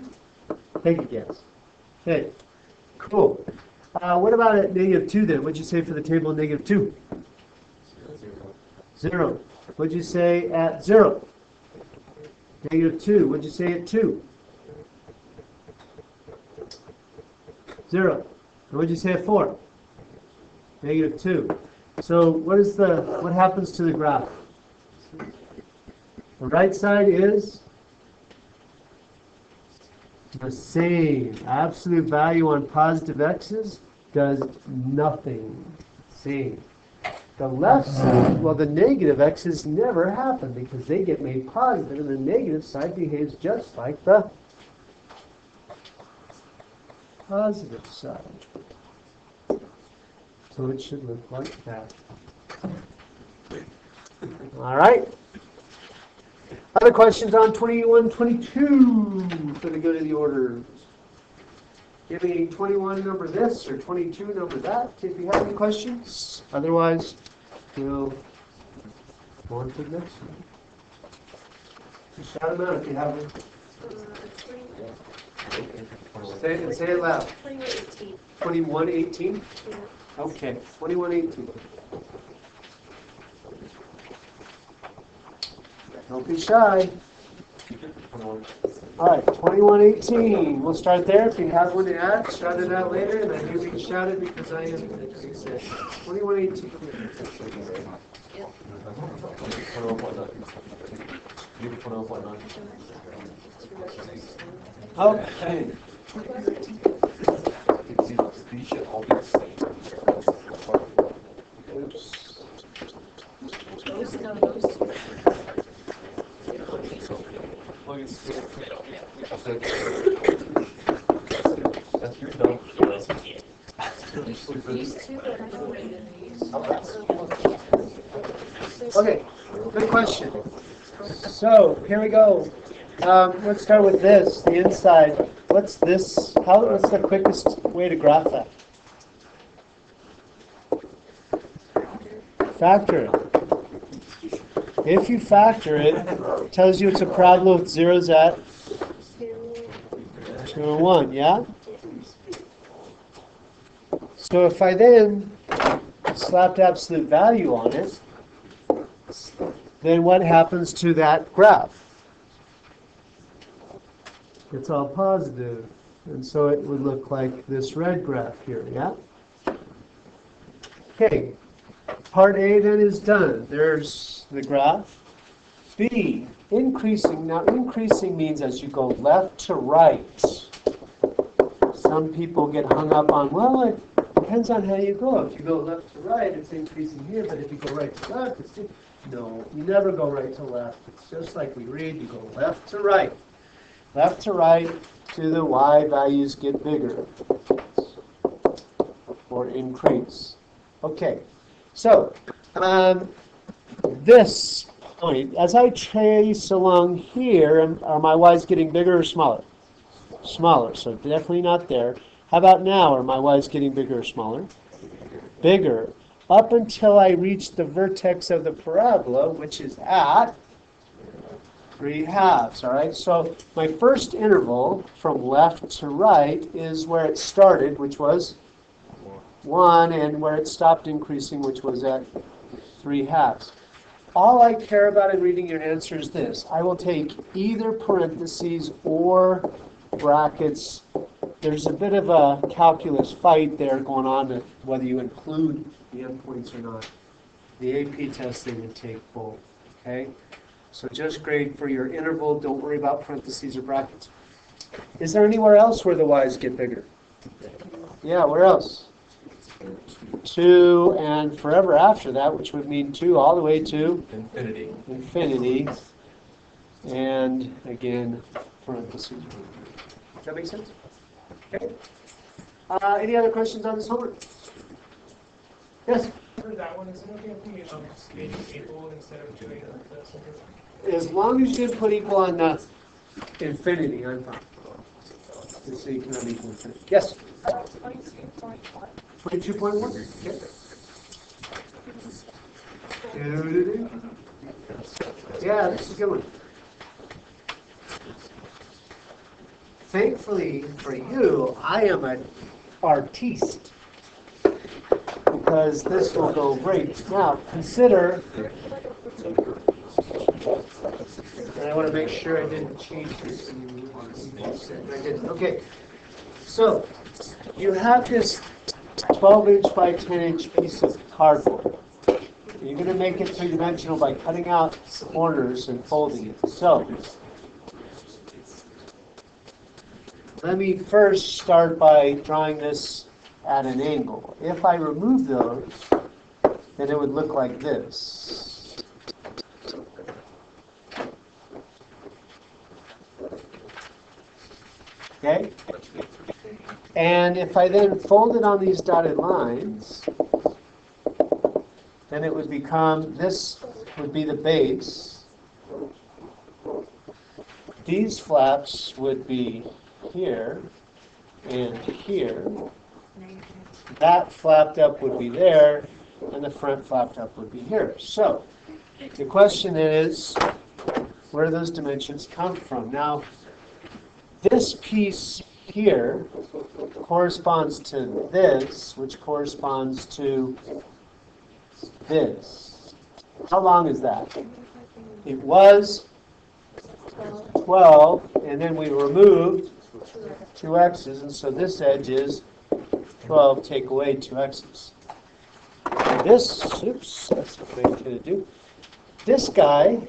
Take a guess. Okay, cool. What about at -2 then? What'd you say for the table of -2? 0. What'd you say at 0? -2. What'd you say at 2? 0. And what'd you say at 4? -2. So what happens to the graph? The right side is the same. Absolute value on positive x's does nothing. Same. The left side, well, the negative x's never happen because they get made positive, and the negative side behaves just like the positive side. So it should look like that. All right. Other questions on 21, 22? Going to go to the orders. Give me 21 number this or 22 number that if you have any questions. Otherwise, we'll go on to the next one. Just shout them out if you have them. Say it loud. 2118. 2118? Yeah. Okay, 2118. Don't be shy. All right, 2118. We'll start there. If you have one to add, shout it out later, and I hear you shout it because I am 2118. Okay. Oops. Okay, good question. So here we go. Let's start with this, the inside. What's this? What's the quickest way to graph that? Factor it. If you factor it, it tells you it's a problem with zeros at 2 and 1, yeah? So if I then slapped absolute value on it, then what happens to that graph? It's all positive. And so it would look like this red graph here, yeah? Okay, part A then is done. There's the graph. B, increasing. Now increasing means as you go left to right. Some people get hung up on, well, it depends on how you go. If you go left to right, it's increasing here, but if you go right to left, it's... No, you never go right to left. It's just like we read, you go left to right. Left to right to the y values get bigger or increase. Okay, so this point, as I trace along here, are my y's getting bigger or smaller? Smaller, so definitely not there. How about now? Are my y's getting bigger or smaller? Bigger. Up until I reach the vertex of the parabola, which is at 3/2, all right? So my first interval from left to right is where it started, which was 1, and where it stopped increasing, which was at 3/2. All I care about in reading your answer is this. I will take either parentheses or brackets. There's a bit of a calculus fight there going on with whether you include the endpoints or not. The AP test, they would take both, okay? So just grade for your interval. Don't worry about parentheses or brackets. Is there anywhere else where the y's get bigger? Yeah, where else? 2 and forever after that, which would mean 2 all the way to Infinity. infinity. And again, parentheses. Does that make sense? Okay. Any other questions on this homework? Yes? For that one, is it okay if we made it equal instead of doing the As long as you didn't put equal on infinity, I'm fine. Just so you can have equal infinity. Yes? 22.1. 22.1? Okay. Yeah, this is a good one. Thankfully for you, I am an artiste, because this will go great. Now, consider, and I want to make sure I didn't change this. I didn't. Okay, so you have this 12-inch by 10-inch piece of cardboard. You're going to make it three-dimensional by cutting out corners and folding it. So, let me first start by drawing this at an angle. If I remove those, then it would look like this. Okay? And if I then fold it on these dotted lines, then it would become, this would be the base. These flaps would be here and here. That flapped up would be there, and the front flapped up would be here. So, the question is, where do those dimensions come from? Now, this piece here corresponds to this, which corresponds to this. How long is that? It was 12, and then we removed 2 x's, and so this edge is 12, take away 2 x's. This, oops, that's what I'm going to do. This guy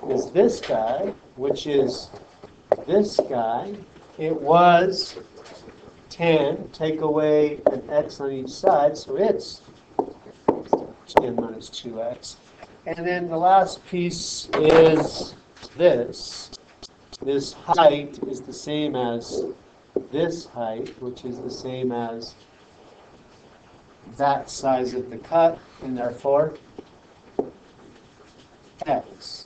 is this guy, which is this guy. It was 10, take away an x on each side, so it's 10 minus 2x. And then the last piece is this. This height is the same as this height, which is the same as that size of the cut, and therefore X.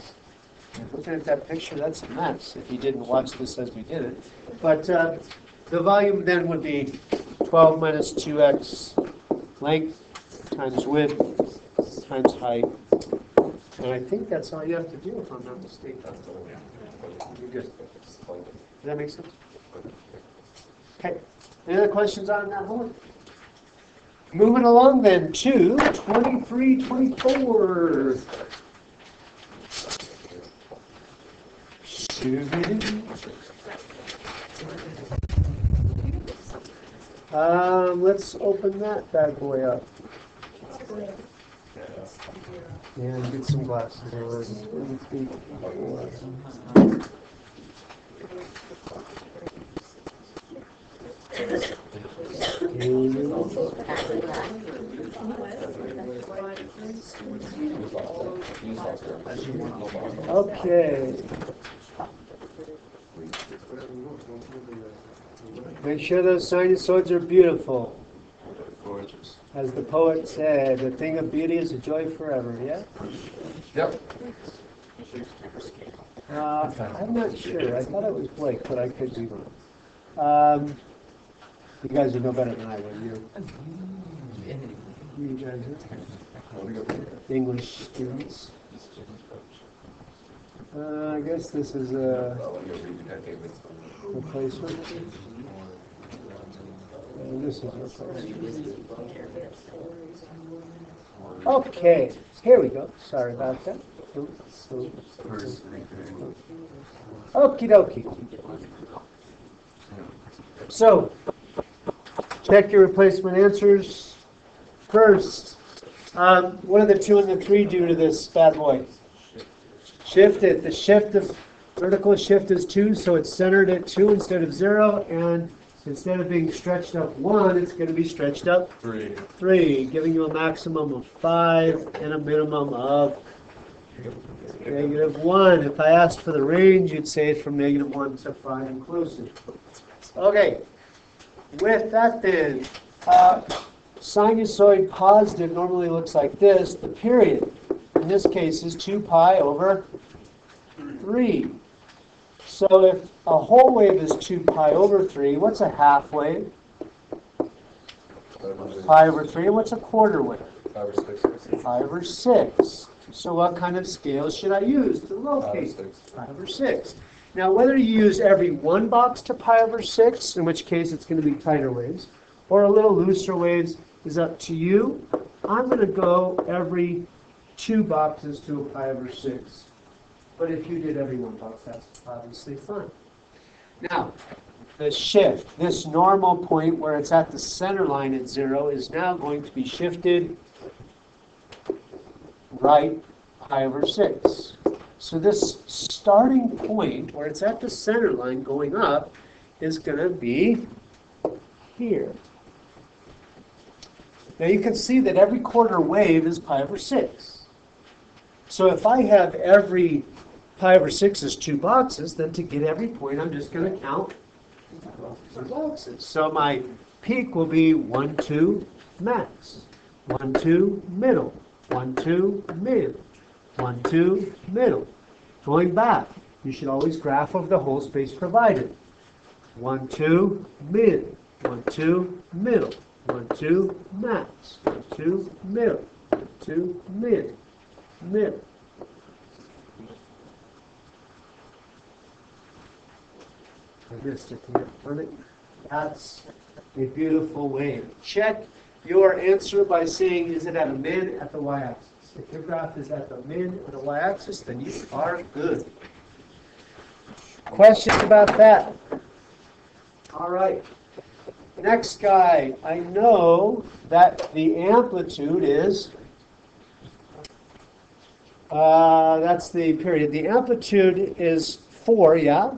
Looking at that picture, that's a mess if you didn't watch this as we did it. But the volume then would be 12 minus 2x length times width times height. And I think that's all you have to do if I'm not mistaken. You're good. Does that make sense? Okay. Any other questions on that one? Moving along then to 2324. Let's open that bad boy up. And get some glasses. Okay. Make sure those sinusoids are beautiful. Gorgeous. As the poet said, a thing of beauty is a joy forever, yeah? Yep. I'm not sure. I thought it was Blake, but I could be wrong. You guys would know better than I would. You guys are English students. I guess this is a replacement. And this is a replacement. Okay, here we go. Sorry about that. Okie dokie. So, check your replacement answers. First, what do the 2 and the 3 do to this bad boy? Shift it. The shift of vertical shift is 2, so it's centered at 2 instead of 0, and instead of being stretched up 1, it's going to be stretched up 3, giving you a maximum of 5 and a minimum of -1. If I asked for the range, you'd say it's from -1 to 5 inclusive. Okay, with that then, sinusoid positive normally looks like this. The period, in this case, is 2 pi over 3. So if a whole wave is 2 pi over 3, what's a half wave? Pi over 3. And what's a quarter wave? 5 or 6. 5 or 6. So what kind of scale should I use to locate? 5 or 6. Now whether you use every one box to pi over 6, in which case it's going to be tighter waves, or a little looser waves, is up to you. I'm going to go every 2 boxes to a pi over 6. But if you did every 1 box, that's obviously fine. Now, the shift, this normal point where it's at the center line at 0, is now going to be shifted right pi over 6. So this starting point where it's at the center line going up is going to be here. Now you can see that every quarter wave is pi over 6. So if I have every pi over 6 is 2 boxes, then to get every point, I'm just going to count the boxes. So my peak will be 1, 2, max. 1, 2, middle. 1, 2, mid. 1, 2, middle. Going back, you should always graph over the whole space provided. 1, 2, mid. 1, 2, middle. 1, 2, max. 1, 2, middle. 1, 2, mid. Middle. I missed it. That's a beautiful wave. Check your answer by saying, is it at a min at the y-axis? If your graph is at the min at the y-axis, then you are good. Questions about that? All right. Next guy, I know that the amplitude is, that's the period. The amplitude is 4, yeah?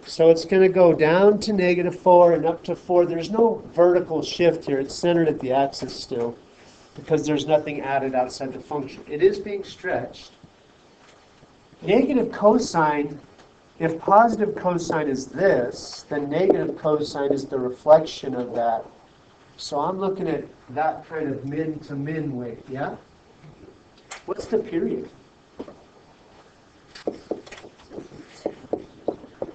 So it's going to go down to -4 and up to 4. There's no vertical shift here. It's centered at the axis still because there's nothing added outside the function. It is being stretched. Negative cosine, if positive cosine is this, then negative cosine is the reflection of that So I'm looking at that kind of min to min weight, yeah? What's the period?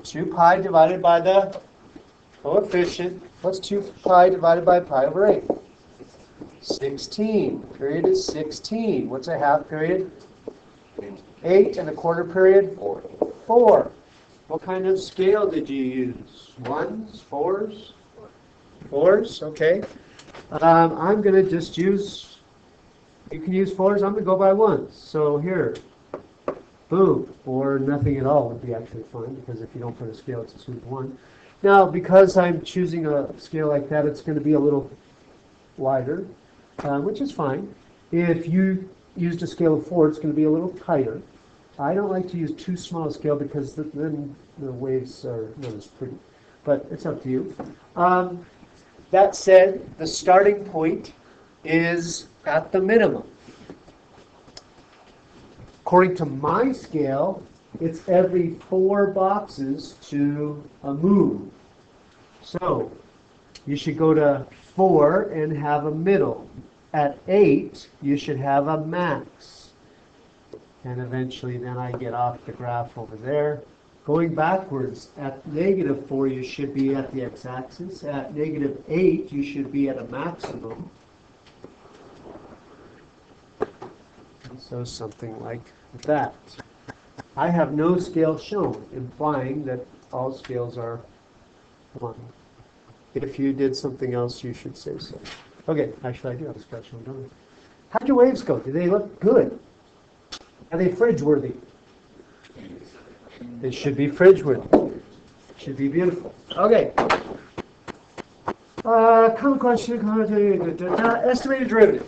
2 pi divided by the coefficient. What's 2 pi divided by pi over 8? 16. Period is 16. What's a half period? 8. And a quarter period? 4. What kind of scale did you use? 1s? 4s? 4s? Okay. I'm going to just use, you can use 4s. I'm going to go by 1s. So here, boom. Or nothing at all would be actually fine, because if you don't put a scale, it's a 2 to 1. Now, because I'm choosing a scale like that, it's going to be a little wider, which is fine. If you used a scale of 4, it's going to be a little tighter. I don't like to use too small a scale because then the waves are not as pretty. But it's up to you. That said, the starting point is at the minimum. According to my scale, it's every 4 boxes to a move. So you should go to 4 and have a middle. At 8, you should have a max. And eventually then I get off the graph over there. Going backwards, at -4 you should be at the x-axis. At -8 you should be at a maximum. So something like that. I have no scale shown, implying that all scales are 1. If you did something else, you should say so. Okay, actually I do have a scale shown, don't I? How'd your waves go? Do they look good? Are they fridge-worthy? They should be fridge-worthy. Should be beautiful. Okay. Common question, estimated derivative.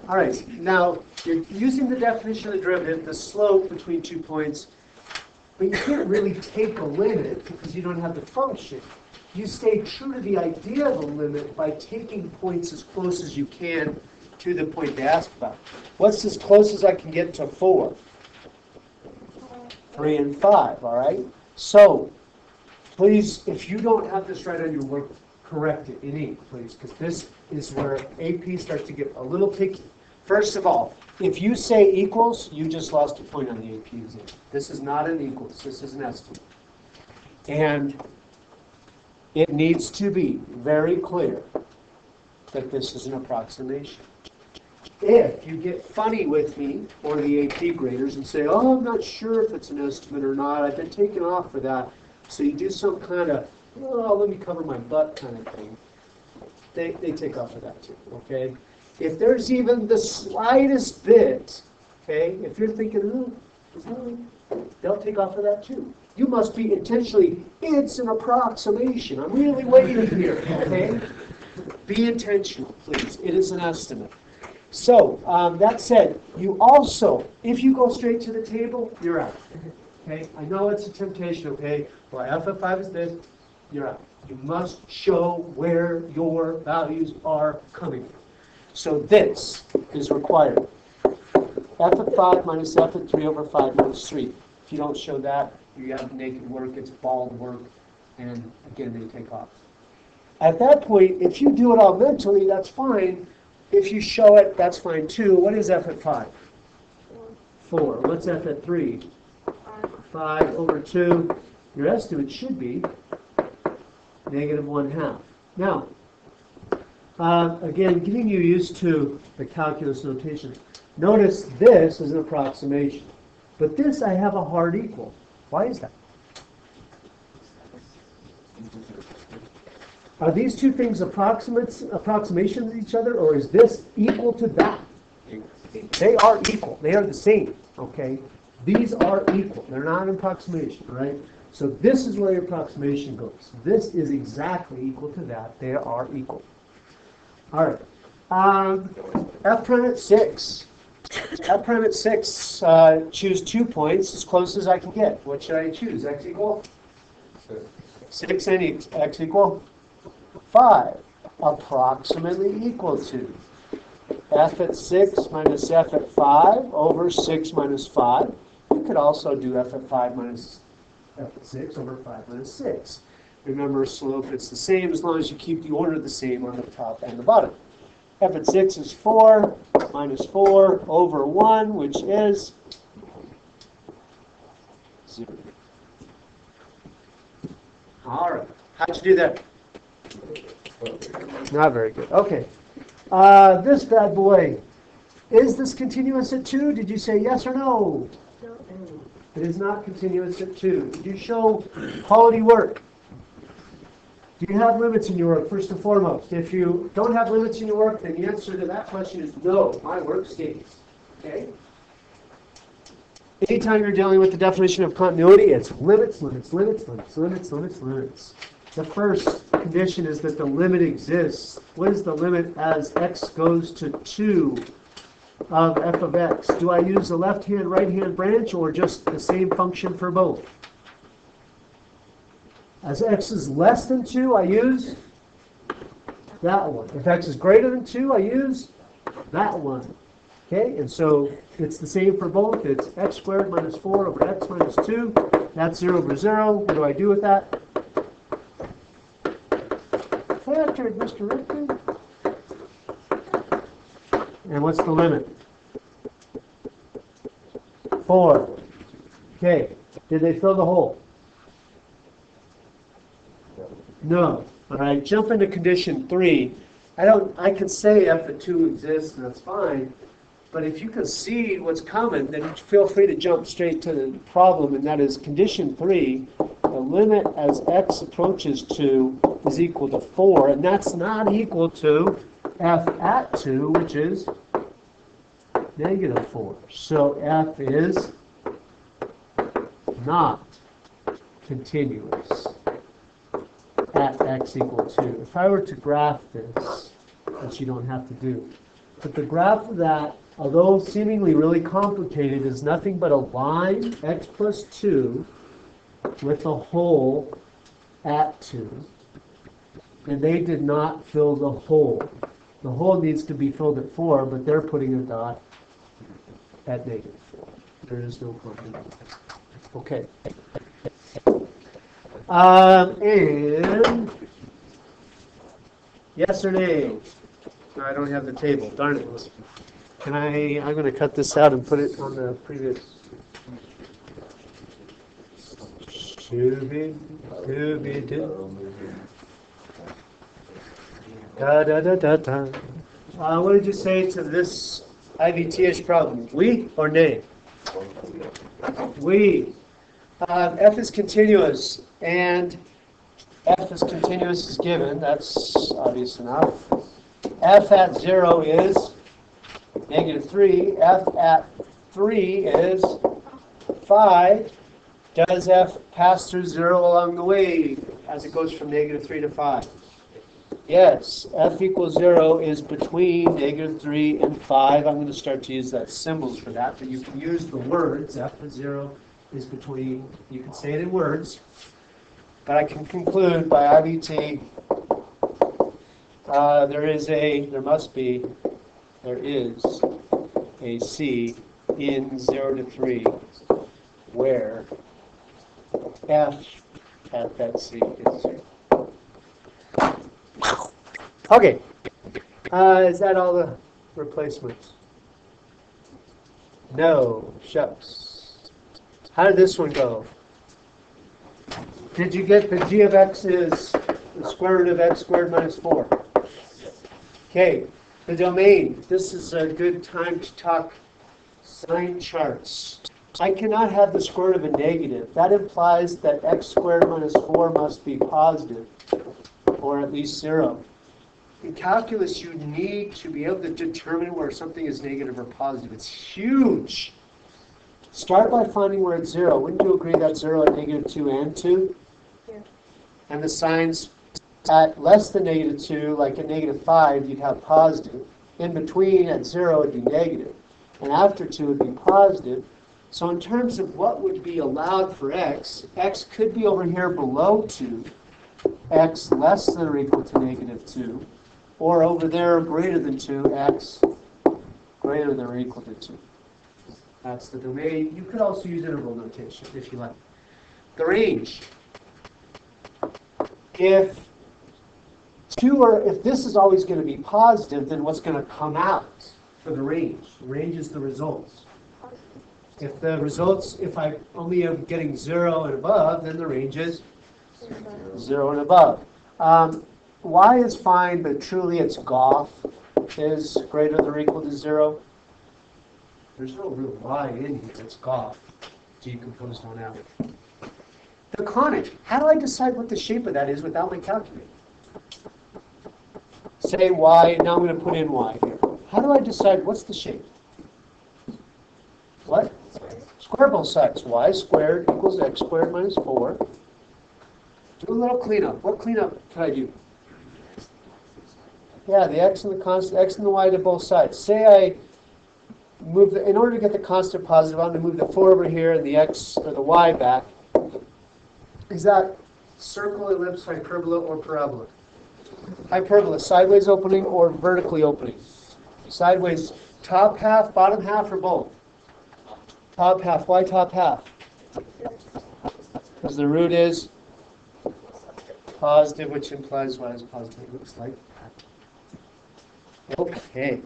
All right, now you're using the definition of the derivative, the slope between 2 points, but you can't really take a limit because you don't have the function. You stay true to the idea of a limit by taking points as close as you can to the point they asked about. What's as close as I can get to 4? 3 and 5, all right? So, please, if you don't have this right on your work, correct it in ink, please, because this is where AP starts to get a little picky. First of all, if you say equals, you just lost a point on the AP exam. This is not an equals, this is an estimate. And it needs to be very clear that this is an approximation. If you get funny with me or the AP graders and say, oh, I'm not sure if it's an estimate or not, I've been taken off for that, so you do some kind of, oh, let me cover my butt kind of thing, they take off for that too, okay? If there's even the slightest bit, okay, if you're thinking, they'll take off for that too. You must be intentionally, it's an approximation. I'm really waiting here, okay? Be intentional, please. It is an estimate. So, that said, you also, if you go straight to the table, you're out. Okay? I know it's a temptation, okay? Well, f of 5 is this, you're out. You must show where your values are coming from. So this is required. F of 5 minus f of 3 over 5 minus 3. If you don't show that, you have naked work, it's bald work, and again, they take off. At that point, if you do it all mentally, that's fine. If you show it, that's fine too. What is f at 5? 4. What's f at 3? 5 over 2. Your estimate should be -1/2. Now, again, getting you used to the calculus notation. Notice this is an approximation. But this, I have a hard equal. Why is that? Are these two things approximations of each other, or is this equal to that? They are equal. They are the same, okay? These are equal. They're not an approximation, right? So this is where your approximation goes. This is exactly equal to that. They are equal. All right. F prime at 6. F prime at 6, choose 2 points as close as I can get. What should I choose? X equal? 6 and x equal? 5. Approximately equal to f at 6 minus f at 5 over 6 minus 5. You could also do f at 5 minus f at 6 over 5 minus 6. Remember, slope, it's the same as long as you keep the order the same on the top and the bottom. F at 6 is 4 minus 4 over 1, which is 0. All right. How'd you do that? Not very good. Okay. This bad boy. Is this continuous at 2? Did you say yes or no? No. It is not continuous at 2. Did you show quality work? Do you have limits in your work, first and foremost? If you don't have limits in your work, then the answer to that question is no. My work stays. Okay? Anytime you're dealing with the definition of continuity, it's limits, limits, limits, limits, limits, limits, limits. The first condition is that the limit exists. What is the limit as x goes to 2 of f of x? Do I use the left-hand, right-hand branch, or just the same function for both? As x is less than 2, I use that one. If x is greater than 2, I use that one. Okay, and so it's the same for both. It's x squared minus 4 over x minus 2. That's 0 over 0. What do I do with that? Patrick, Mr. Rickman. And what's the limit? 4. Okay, did they fill the hole? No. All right, jump into condition 3. I can say f of 2 exists, and that's fine. But if you can see what's coming, then feel free to jump straight to the problem, and that is condition 3. The limit as x approaches 2 is equal to 4, and that's not equal to f at 2, which is negative 4. So f is not continuous at x equal 2. If I were to graph this, which you don't have to do, but the graph of that, although seemingly really complicated, is nothing but a line, x plus 2, with a hole at 2. And they did not fill the hole. The hole needs to be filled at 4, but they're putting a dot at negative 4. There is no continuity. Okay. And yes or nay? No, I don't have the table. Darn it. I'm going to cut this out and put it on the previous. Da da da da da. What did you say to this IVT-ish problem? We or nay? We. F is continuous, and F is continuous is given. That's obvious enough. F at 0 is negative 3. F at 3 is 5. Does F pass through 0 along the way as it goes from negative 3 to 5? Yes. F equals 0 is between negative 3 and 5. I'm going to start to use that symbols for that, but you can use the words. F at 0 is between, you can say it in words, but I can conclude by IVT, there is a C in 0 to 3 where F at that C is 0. Okay, is that all the replacements? No, shucks. How did this one go? Did you get the g of x is the square root of x squared minus 4? Okay, the domain. This is a good time to talk sign charts. I cannot have the square root of a negative. That implies that x squared minus 4 must be positive, or at least 0. In calculus, you need to be able to determine where something is negative or positive. It's huge. Start by finding where it's 0. Wouldn't you agree that's 0 at negative 2 and 2? Yeah. And the signs at less than negative 2, like at negative 5, you'd have positive. In between, at 0, it'd be negative. And after 2, it'd be positive. So in terms of what would be allowed for x, x could be over here below 2, x less than or equal to negative 2, or over there greater than 2, x greater than or equal to 2. That's the domain. You could also use interval notation if you like. The range. if if this is always going to be positive, then what's going to come out for the range? The range is the results. If the results, if I only am getting 0 and above, then the range is 0 and above. Y is fine, but truly its GOF is greater than or equal to 0. There's no real Y in here. It's GOF, decomposed on average. The conic, how do I decide what the shape of that is without my calculator? Say Y, now I'm going to put in Y here. How do I decide what's the shape? What? Square both sides. Y squared equals x squared minus 4. Do a little cleanup. What cleanup can I do? Yeah, the x and the constant, x and the y to both sides. Say I move in order to get the constant positive, I'm going to move the 4 over here and the x or the y back. Is that circle, ellipse, hyperbola, or parabola? Hyperbola, sideways opening or vertically opening? Sideways, top half, bottom half, or both? Top half. Why top half? Because the root is positive, which implies y is positive. It looks like that. Okay.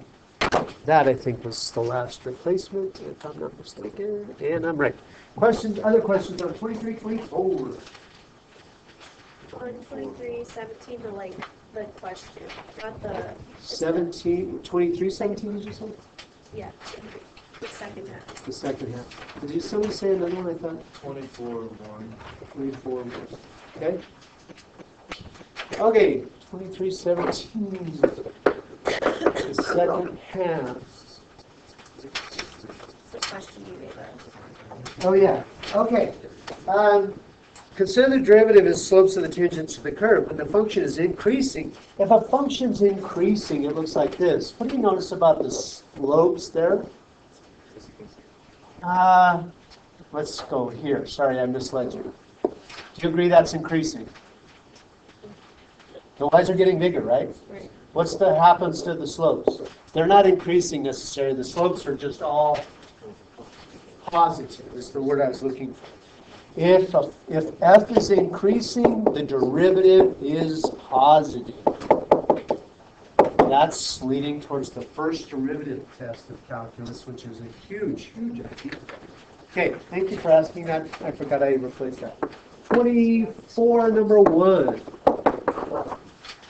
That, I think, was the last replacement, if I'm not mistaken. And I'm right. Questions? Other questions on 23, 24? On 23, 17, the question, not the... 17, 23, 17, did you say? Yeah, the second half. The second half. Did you somebody say another one, I thought? 24, 1. 24. Okay. Okay, 23, 17. The second half. The question you gave us. Oh, yeah. Okay. Consider the derivative as slopes of the tangents to the curve. When the function is increasing, if a function's increasing, it looks like this. What do you notice about the slopes there? Let's go here. Sorry, I misled you. Do you agree that's increasing? The y's are getting bigger, right? Right. What's the happens to the slopes? They're not increasing necessarily. The slopes are just all positive, is the word I was looking for. If f is increasing, the derivative is positive. That's leading towards the first derivative test of calculus, which is a huge, huge idea. Okay, thank you for asking that. I forgot I replaced that. 24, number 1.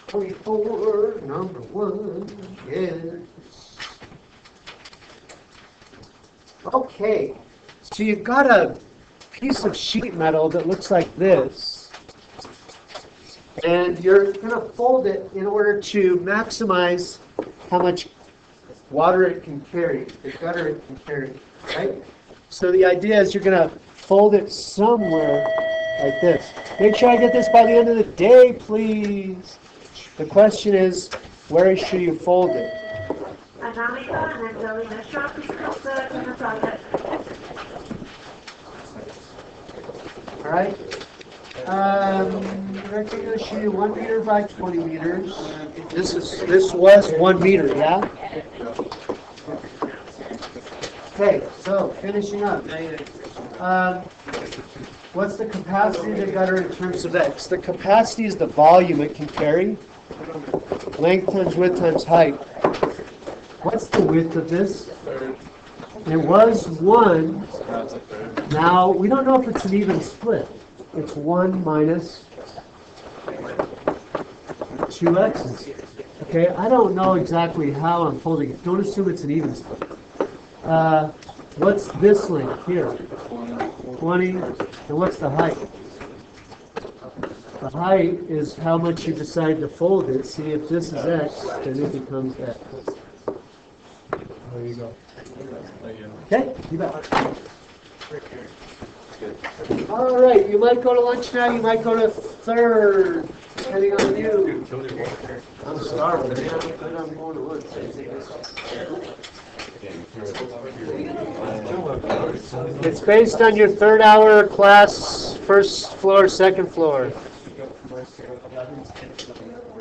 24, number 1. Yes. Okay, so you've got a piece of sheet metal that looks like this, and you're going to fold it in order to maximize how much water it can carry, the gutter it can carry, right? So the idea is you're going to fold it somewhere like this. Make sure I get this by the end of the day, please. The question is, where should you fold it? All right. I'm going to show you 1 meter by 20 meters. This was 1 meter, yeah? Okay, so finishing up. What's the capacity of the gutter in terms of x? The capacity is the volume it can carry. Length times width times height. What's the width of this? It was 1. Now, we don't know if it's an even split. It's 1 minus 2 x's. Okay, I don't know exactly how I'm folding it. Don't assume it's an even split. What's this length here? 20. And what's the height? The height is how much you decide to fold it. See, if this is x, then it becomes x. There you go. Okay, you bet. All right, you might go to lunch now, you might go to third, depending on you. I'm starving, man. I'm going to lunch. It's based on your 3rd hour class, 1st floor, 2nd floor.